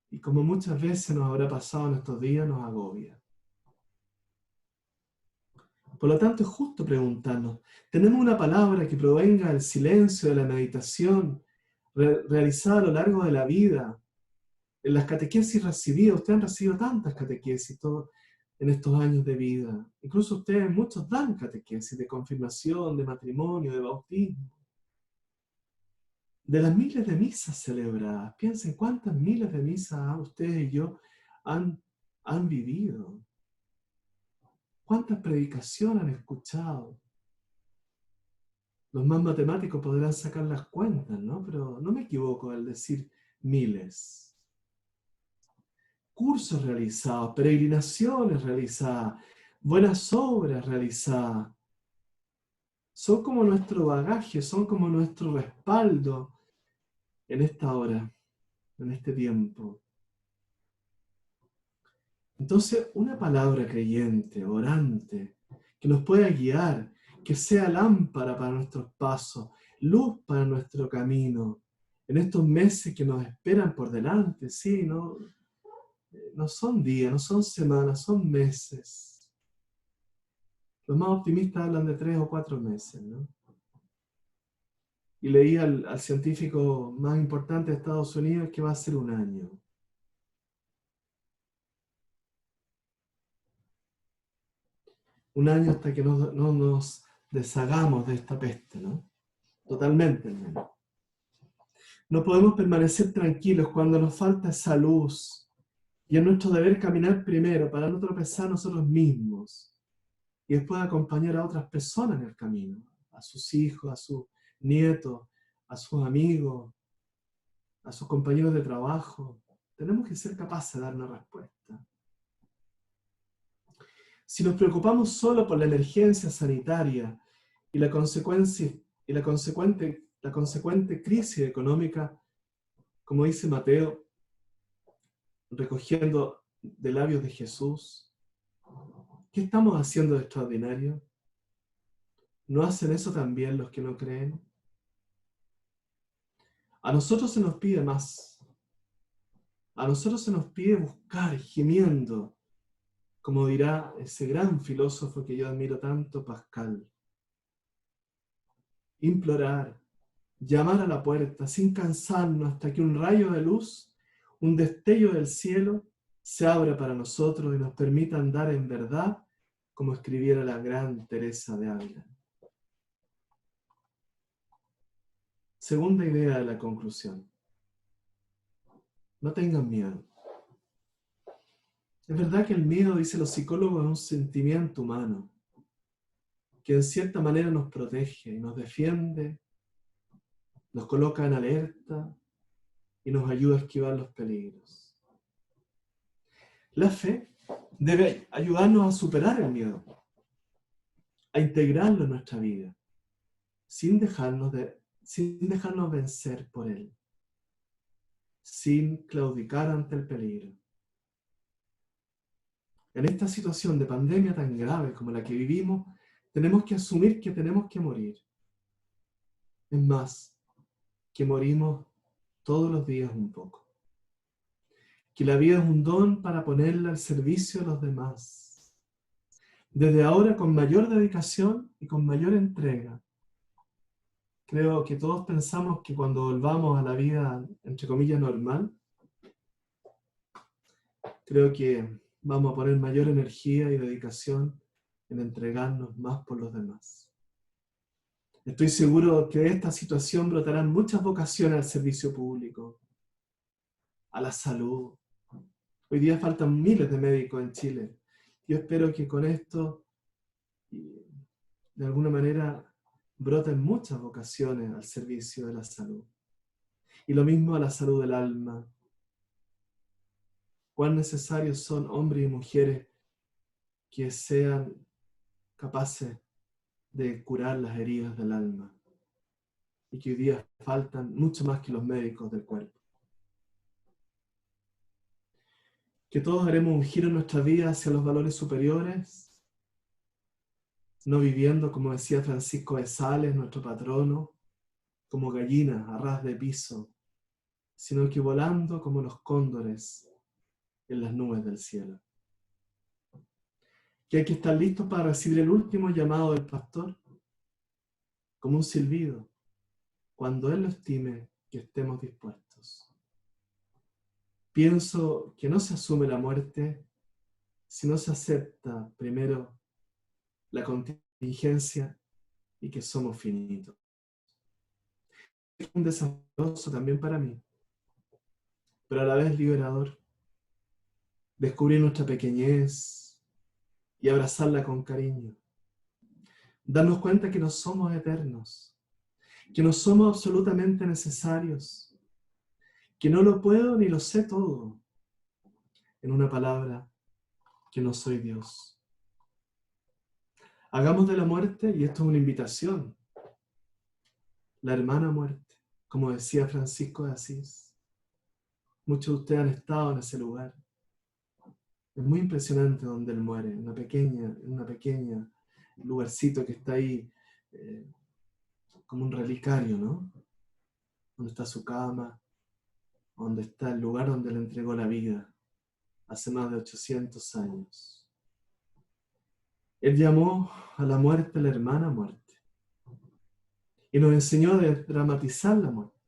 y, como muchas veces nos habrá pasado en estos días, nos agobia. Por lo tanto, es justo preguntarnos, ¿tenemos una palabra que provenga del silencio, de la meditación, realizada a lo largo de la vida? En las catequesis recibidas, ustedes han recibido tantas catequesis en estos años de vida. Incluso ustedes, muchos dan catequesis de confirmación, de matrimonio, de bautismo. De las miles de misas celebradas, piensen cuántas miles de misas ustedes y yo han vivido. ¿Cuántas predicaciones han escuchado? Los más matemáticos podrán sacar las cuentas, ¿no? Pero no me equivoco al decir miles. Cursos realizados, peregrinaciones realizadas, buenas obras realizadas. Son como nuestro bagaje, son como nuestro respaldo en esta hora, en este tiempo. Entonces, una palabra creyente, orante, que nos pueda guiar, que sea lámpara para nuestros pasos, luz para nuestro camino, en estos meses que nos esperan por delante, sí, no son días, no son semanas, son meses. Los más optimistas hablan de 3 o 4 meses, ¿no? Y leí al científico más importante de Estados Unidos que va a ser 1 año. Un año hasta que no nos deshagamos de esta peste, ¿no? Totalmente, hermano. No podemos permanecer tranquilos cuando nos falta esa luz. Y es nuestro deber caminar primero para no tropezar nosotros mismos. Y después acompañar a otras personas en el camino. A sus hijos, a sus nietos, a sus amigos, a sus compañeros de trabajo. Tenemos que ser capaces de dar una respuesta. Si nos preocupamos solo por la emergencia sanitaria y la consecuente crisis económica, como dice Mateo, recogiendo de labios de Jesús, ¿qué estamos haciendo de extraordinario? ¿No hacen eso también los que no creen? A nosotros se nos pide más. A nosotros se nos pide buscar, gimiendo, como dirá ese gran filósofo que yo admiro tanto, Pascal. Implorar, llamar a la puerta sin cansarnos hasta que un rayo de luz, un destello del cielo, se abra para nosotros y nos permita andar en verdad, como escribiera la gran Teresa de Ávila. Segunda idea de la conclusión. No tengan miedo. Es verdad que el miedo, dicen los psicólogos, es un sentimiento humano que en cierta manera nos protege y nos defiende, nos coloca en alerta y nos ayuda a esquivar los peligros. La fe debe ayudarnos a superar el miedo, a integrarlo en nuestra vida, sin dejarnos vencer por él, sin claudicar ante el peligro. En esta situación de pandemia tan grave como la que vivimos, tenemos que asumir que tenemos que morir. Es más, que morimos todos los días un poco. Que la vida es un don para ponerla al servicio de los demás. Desde ahora, con mayor dedicación y con mayor entrega. Creo que todos pensamos que cuando volvamos a la vida, entre comillas, normal, creo que vamos a poner mayor energía y dedicación en entregarnos más por los demás. Estoy seguro que de esta situación brotarán muchas vocaciones al servicio público, a la salud. Hoy día faltan miles de médicos en Chile. Yo espero que con esto, de alguna manera, broten muchas vocaciones al servicio de la salud. Y lo mismo a la salud del alma. Cuán necesarios son hombres y mujeres que sean capaces de curar las heridas del alma y que hoy día faltan mucho más que los médicos del cuerpo. Que todos haremos un giro en nuestra vida hacia los valores superiores, no viviendo, como decía Francisco de Sales, nuestro patrono, como gallinas a ras de piso, sino que volando como los cóndores en las nubes del cielo. Que hay que estar listos para recibir el último llamado del pastor, como un silbido, cuando Él lo estime que estemos dispuestos. Pienso que no se asume la muerte si no se acepta primero la contingencia y que somos finitos. Es un desafío también para mí, pero a la vez liberador. Descubrir nuestra pequeñez y abrazarla con cariño. Darnos cuenta que no somos eternos, que no somos absolutamente necesarios, que no lo puedo ni lo sé todo. En una palabra, que no soy Dios. Hagamos de la muerte, y esto es una invitación, la hermana muerte, como decía Francisco de Asís. Muchos de ustedes han estado en ese lugar. Es muy impresionante donde él muere, en una pequeña lugarcito que está ahí como un relicario, ¿no? Donde está su cama, donde está el lugar donde le entregó la vida hace más de 800 años. Él llamó a la muerte la hermana muerte y nos enseñó a dramatizar la muerte.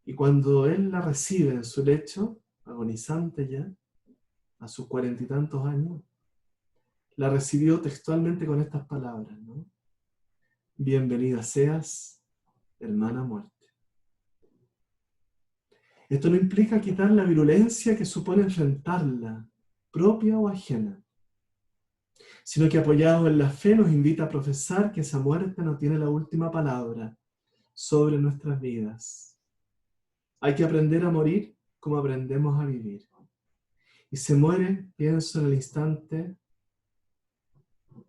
Y cuando él la recibe en su lecho, agonizante ya, a sus 40 y tantos años, la recibió textualmente con estas palabras, ¿no? Bienvenida seas, hermana muerte. Esto no implica quitar la virulencia que supone enfrentarla, propia o ajena, sino que apoyado en la fe nos invita a profesar que esa muerte no tiene la última palabra sobre nuestras vidas. Hay que aprender a morir como aprendemos a vivir. Y se muere, pienso, en el instante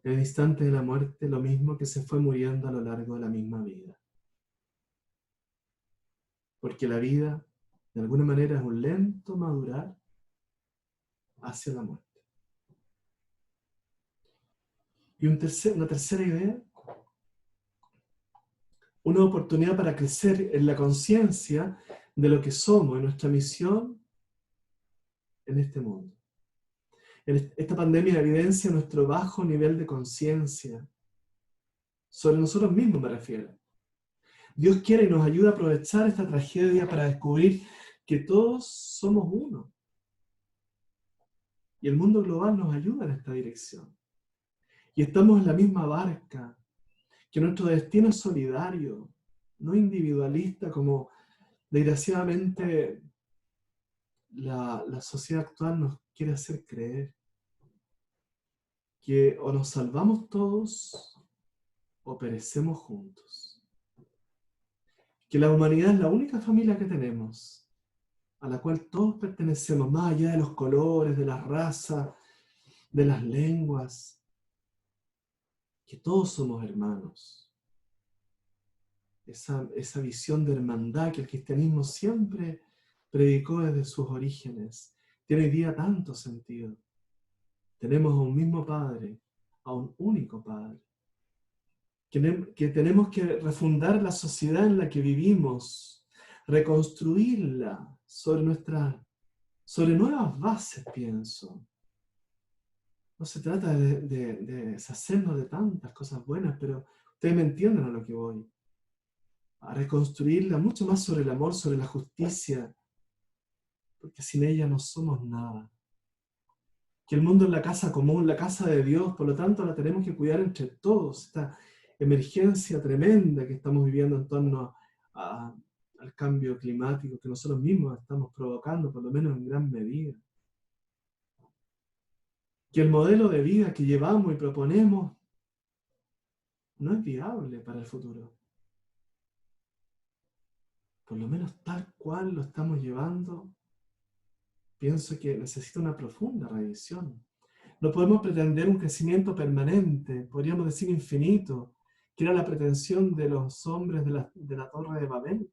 de la muerte, lo mismo que se fue muriendo a lo largo de la misma vida. Porque la vida, de alguna manera, es un lento madurar hacia la muerte. Y una tercera idea, una oportunidad para crecer en la conciencia de lo que somos, en nuestra misión en este mundo. Esta pandemia evidencia nuestro bajo nivel de conciencia, sobre nosotros mismos me refiero. Dios quiere y nos ayuda a aprovechar esta tragedia para descubrir que todos somos uno. Y el mundo global nos ayuda en esta dirección. Y estamos en la misma barca, que nuestro destino es solidario, no individualista como desgraciadamente la sociedad actual nos quiere hacer creer. Que o nos salvamos todos o perecemos juntos. Que la humanidad es la única familia que tenemos, a la cual todos pertenecemos, más allá de los colores, de las razas, de las lenguas, que todos somos hermanos. Esa visión de hermandad que el cristianismo siempre predicó desde sus orígenes, tiene hoy día tanto sentido. Tenemos a un mismo Padre, a un único Padre. Que tenemos que refundar la sociedad en la que vivimos, reconstruirla sobre nuevas bases, pienso. No se trata de deshacernos de tantas cosas buenas, pero ustedes me entienden a lo que voy. A reconstruirla mucho más sobre el amor, sobre la justicia, porque sin ella no somos nada. Que el mundo es la casa común, la casa de Dios, por lo tanto la tenemos que cuidar entre todos. Esta emergencia tremenda que estamos viviendo en torno al cambio climático que nosotros mismos estamos provocando, por lo menos en gran medida. Que el modelo de vida que llevamos y proponemos no es viable para el futuro. Por lo menos tal cual lo estamos llevando, pienso que necesita una profunda revisión. No podemos pretender un crecimiento permanente, podríamos decir infinito, que era la pretensión de los hombres de la Torre de Babel.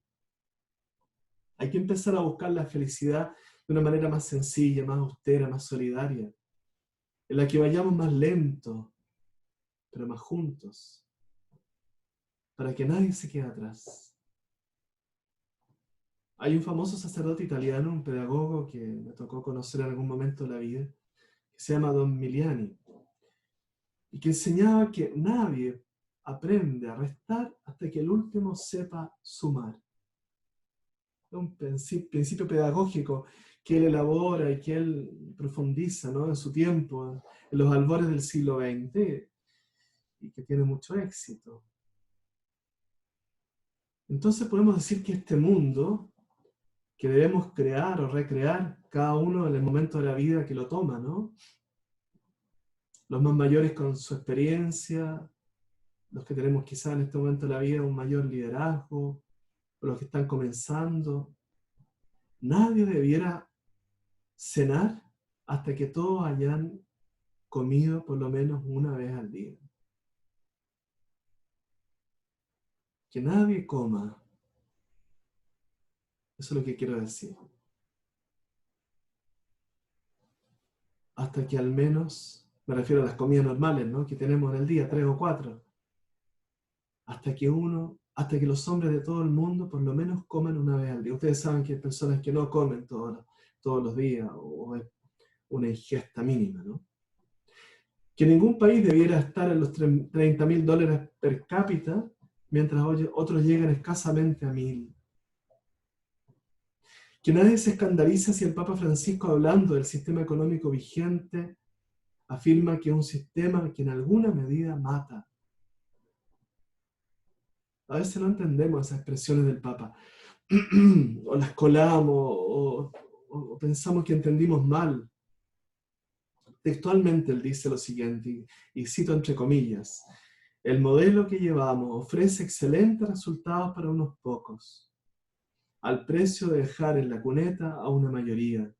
Hay que empezar a buscar la felicidad de una manera más sencilla, más austera, más solidaria, en la que vayamos más lento, pero más juntos, para que nadie se quede atrás. Hay un famoso sacerdote italiano, un pedagogo que me tocó conocer en algún momento de la vida, que se llama Don Miliani, y que enseñaba que nadie aprende a restar hasta que el último sepa sumar. Es un principio pedagógico que él elabora y que él profundiza, ¿no?, en su tiempo, en los albores del siglo XX, y que tiene mucho éxito. Entonces podemos decir que este mundo, que debemos crear o recrear cada uno en el momento de la vida que lo toma, ¿no? Los más mayores con su experiencia, los que tenemos quizás en este momento de la vida un mayor liderazgo, o los que están comenzando. Nadie debiera cenar hasta que todos hayan comido por lo menos una vez al día. Que nadie coma. Eso es lo que quiero decir. Hasta que al menos, me refiero a las comidas normales, ¿no?, que tenemos en el día, 3 o 4. Hasta que los hombres de todo el mundo por lo menos coman una vez al día. Ustedes saben que hay personas que no comen todos los días, o es una ingesta mínima, ¿no? Que ningún país debiera estar en los $30.000 per cápita, mientras otros llegan escasamente a 1.000. Que nadie se escandalice si el Papa Francisco, hablando del sistema económico vigente, afirma que es un sistema que en alguna medida mata. A veces no entendemos esas expresiones del Papa, o las colamos, o pensamos que entendimos mal. Textualmente él dice lo siguiente, y cito entre comillas: el modelo que llevamos ofrece excelentes resultados para unos pocos, al precio de dejar en la cuneta a una mayoría,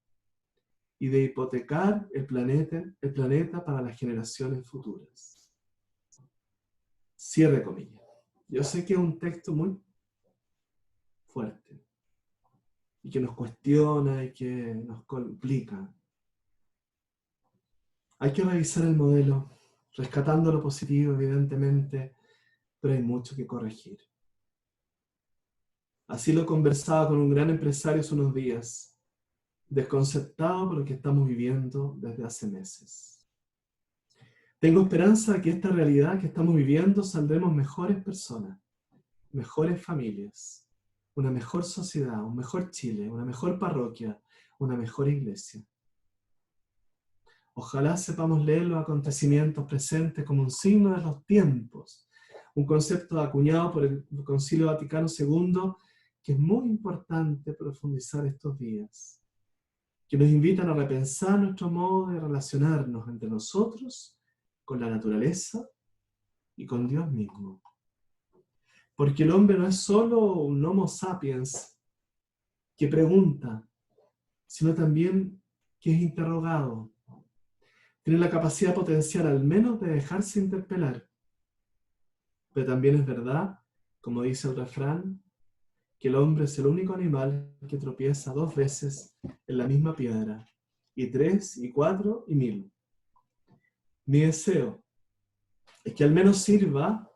y de hipotecar el planeta para las generaciones futuras. Cierre comillas. Yo sé que es un texto muy fuerte, y que nos cuestiona y que nos complica. Hay que revisar el modelo, rescatando lo positivo, evidentemente, pero hay mucho que corregir. Así lo conversaba con un gran empresario hace unos días, desconcertado por lo que estamos viviendo desde hace meses. Tengo esperanza de que esta realidad que estamos viviendo saldremos mejores personas, mejores familias, una mejor sociedad, un mejor Chile, una mejor parroquia, una mejor iglesia. Ojalá sepamos leer los acontecimientos presentes como un signo de los tiempos, un concepto acuñado por el Concilio Vaticano II que es muy importante profundizar estos días, que nos invitan a repensar nuestro modo de relacionarnos entre nosotros, con la naturaleza y con Dios mismo. Porque el hombre no es solo un Homo sapiens que pregunta, sino también que es interrogado. Tiene la capacidad potencial al menos de dejarse interpelar. Pero también es verdad, como dice el refrán, que el hombre es el único animal que tropieza 2 veces en la misma piedra, y 3, y 4, y 1.000. Mi deseo es que al menos sirva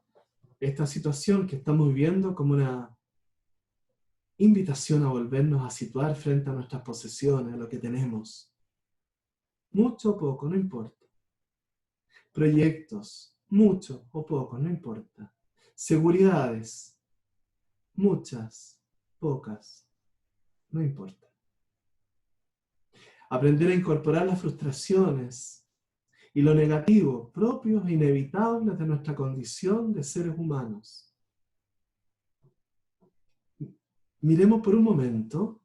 esta situación que estamos viviendo como una invitación a volvernos a situar frente a nuestras posesiones, a lo que tenemos. Mucho o poco, no importa. Proyectos, mucho o poco, no importa. Seguridades, muchas, pocas, no importa. Aprender a incorporar las frustraciones y lo negativo, propios e inevitables de nuestra condición de seres humanos. Miremos por un momento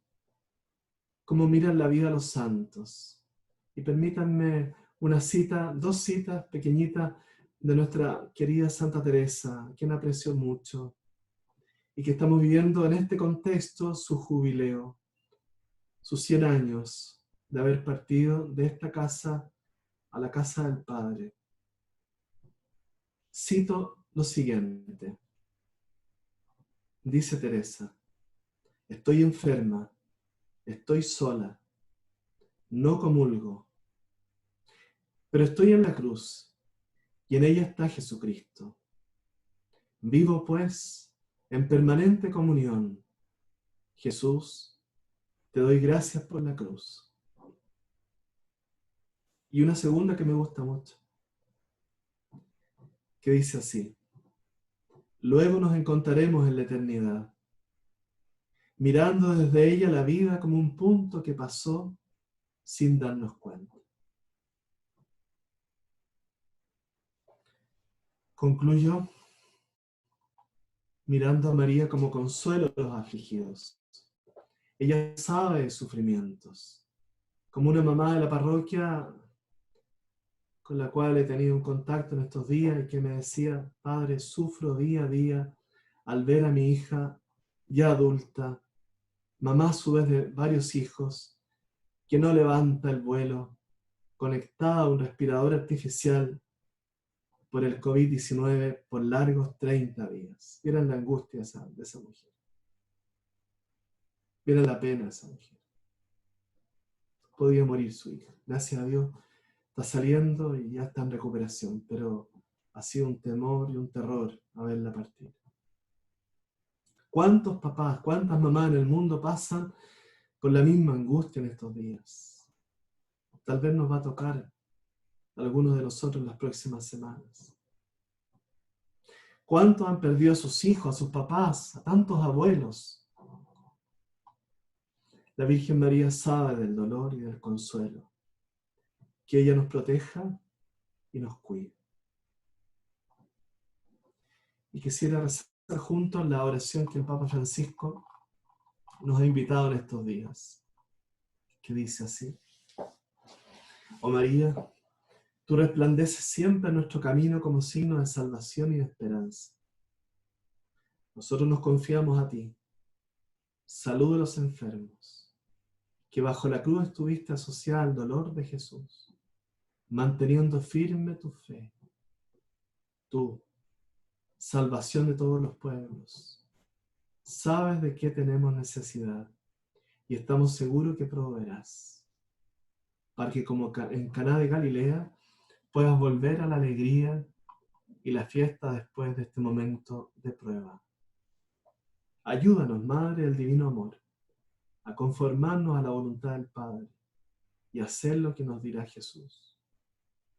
cómo miran la vida los santos. Y permítanme dos citas pequeñitas de nuestra querida Santa Teresa, quien aprecio mucho, y que estamos viviendo en este contexto su jubileo, sus 100 años de haber partido de esta casa a la casa del Padre, cito lo siguiente. Dice Teresa: estoy enferma, estoy sola, no comulgo, pero estoy en la cruz y en ella está Jesucristo. Vivo pues en permanente comunión. Jesús, te doy gracias por la cruz. Y una segunda que me gusta mucho, que dice así: luego nos encontraremos en la eternidad, mirando desde ella la vida como un punto que pasó sin darnos cuenta. Concluyo mirando a María como consuelo a los afligidos. Ella sabe de sufrimientos. Como una mamá de la parroquia con la cual he tenido un contacto en estos días y que me decía: Padre, sufro día a día al ver a mi hija ya adulta, mamá a su vez de varios hijos, que no levanta el vuelo, conectada a un respirador artificial por el COVID-19 por largos 30 días. Vieran la angustia de esa mujer. Vieran la pena de esa mujer. Podía morir su hija. Gracias a Dios está saliendo y ya está en recuperación, pero ha sido un temor y un terror a verla partir. ¿Cuántos papás, cuántas mamás en el mundo pasan con la misma angustia en estos días? Tal vez nos va a tocar a algunos de nosotros en las próximas semanas. ¿Cuántos han perdido a sus hijos, a sus papás, a tantos abuelos? La Virgen María sabe del dolor y del consuelo. Que ella nos proteja y nos cuide. Y quisiera rezar juntos la oración que el Papa Francisco nos ha invitado en estos días, que dice así: oh María, tú resplandeces siempre en nuestro camino como signo de salvación y de esperanza. Nosotros nos confiamos a ti. Saluda a los enfermos, que bajo la cruz estuviste asociada al dolor de Jesús, manteniendo firme tu fe. Tú, salvación de todos los pueblos, sabes de qué tenemos necesidad y estamos seguros que proveerás, para que como en Caná de Galilea puedas volver a la alegría y la fiesta después de este momento de prueba. Ayúdanos, Madre del Divino Amor, a conformarnos a la voluntad del Padre y hacer lo que nos dirá Jesús,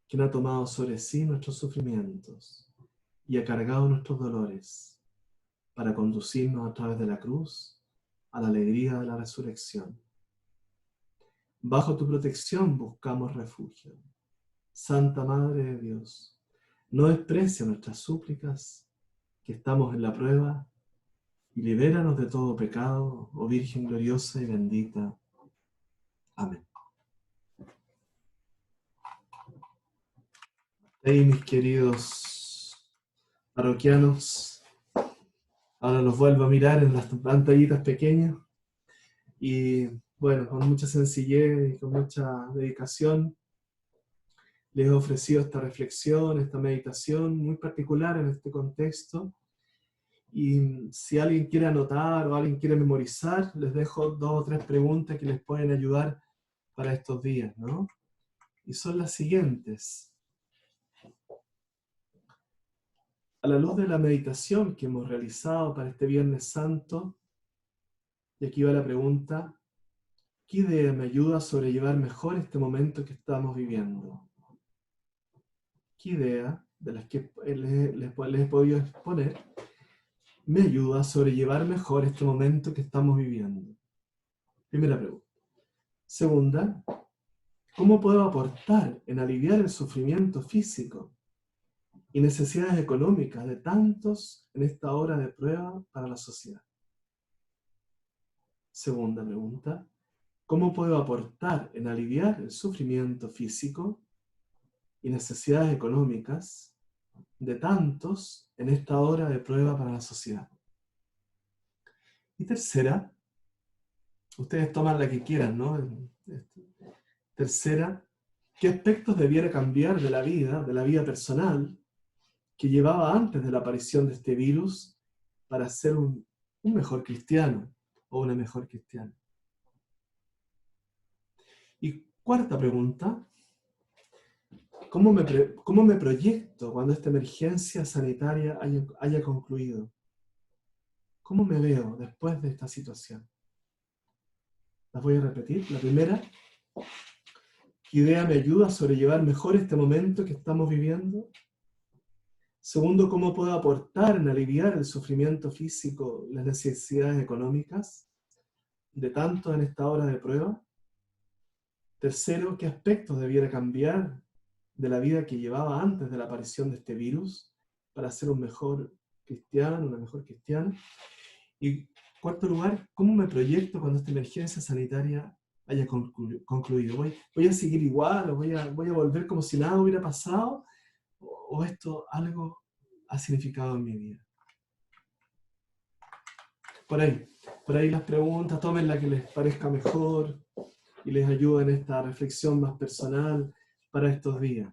quien ha tomado sobre sí nuestros sufrimientos y ha cargado nuestros dolores para conducirnos a través de la cruz a la alegría de la resurrección. Bajo tu protección buscamos refugio. Santa Madre de Dios, no desprecia nuestras súplicas, que estamos en la prueba, y libéranos de todo pecado, oh Virgen gloriosa y bendita. Amén. Hey, mis queridos parroquianos, ahora los vuelvo a mirar en las pantallitas pequeñas y bueno, con mucha sencillez y con mucha dedicación les he ofrecido esta reflexión, esta meditación muy particular en este contexto. Y si alguien quiere anotar o alguien quiere memorizar, les dejo 2 o 3 preguntas que les pueden ayudar para estos días, ¿no? Y son las siguientes. A la luz de la meditación que hemos realizado para este Viernes Santo, y aquí va la pregunta: ¿qué idea me ayuda a sobrellevar mejor este momento que estamos viviendo? ¿Qué idea de las que les he podido exponer me ayuda a sobrellevar mejor este momento que estamos viviendo? Primera pregunta. Segunda, ¿cómo puedo aportar en aliviar el sufrimiento físico y necesidades económicas de tantos en esta hora de prueba para la sociedad? Segunda pregunta, ¿cómo puedo aportar en aliviar el sufrimiento físico y necesidades económicas de tantos en esta hora de prueba para la sociedad? Y tercera, ustedes toman la que quieran, ¿no? Tercera, ¿Qué aspectos debiera cambiar de la vida personal, que llevaba antes de la aparición de este virus para ser un mejor cristiano o una mejor cristiana? Y cuarta pregunta, ¿cómo me proyecto cuando esta emergencia sanitaria haya concluido? ¿Cómo me veo después de esta situación? Las voy a repetir. La primera, ¿qué idea me ayuda a sobrellevar mejor este momento que estamos viviendo? Segundo, ¿cómo puedo aportar en aliviar el sufrimiento físico y las necesidades económicas de tanto en esta hora de prueba? Tercero, ¿qué aspectos debiera cambiar de la vida que llevaba antes de la aparición de este virus para ser un mejor cristiano, una mejor cristiana? Y cuarto lugar, ¿cómo me proyecto cuando esta emergencia sanitaria haya concluido? ¿Voy a seguir igual o voy a volver como si nada hubiera pasado? ¿O esto algo ha significado en mi vida? Por ahí las preguntas, tomen la que les parezca mejor y les ayude en esta reflexión más personal para estos días.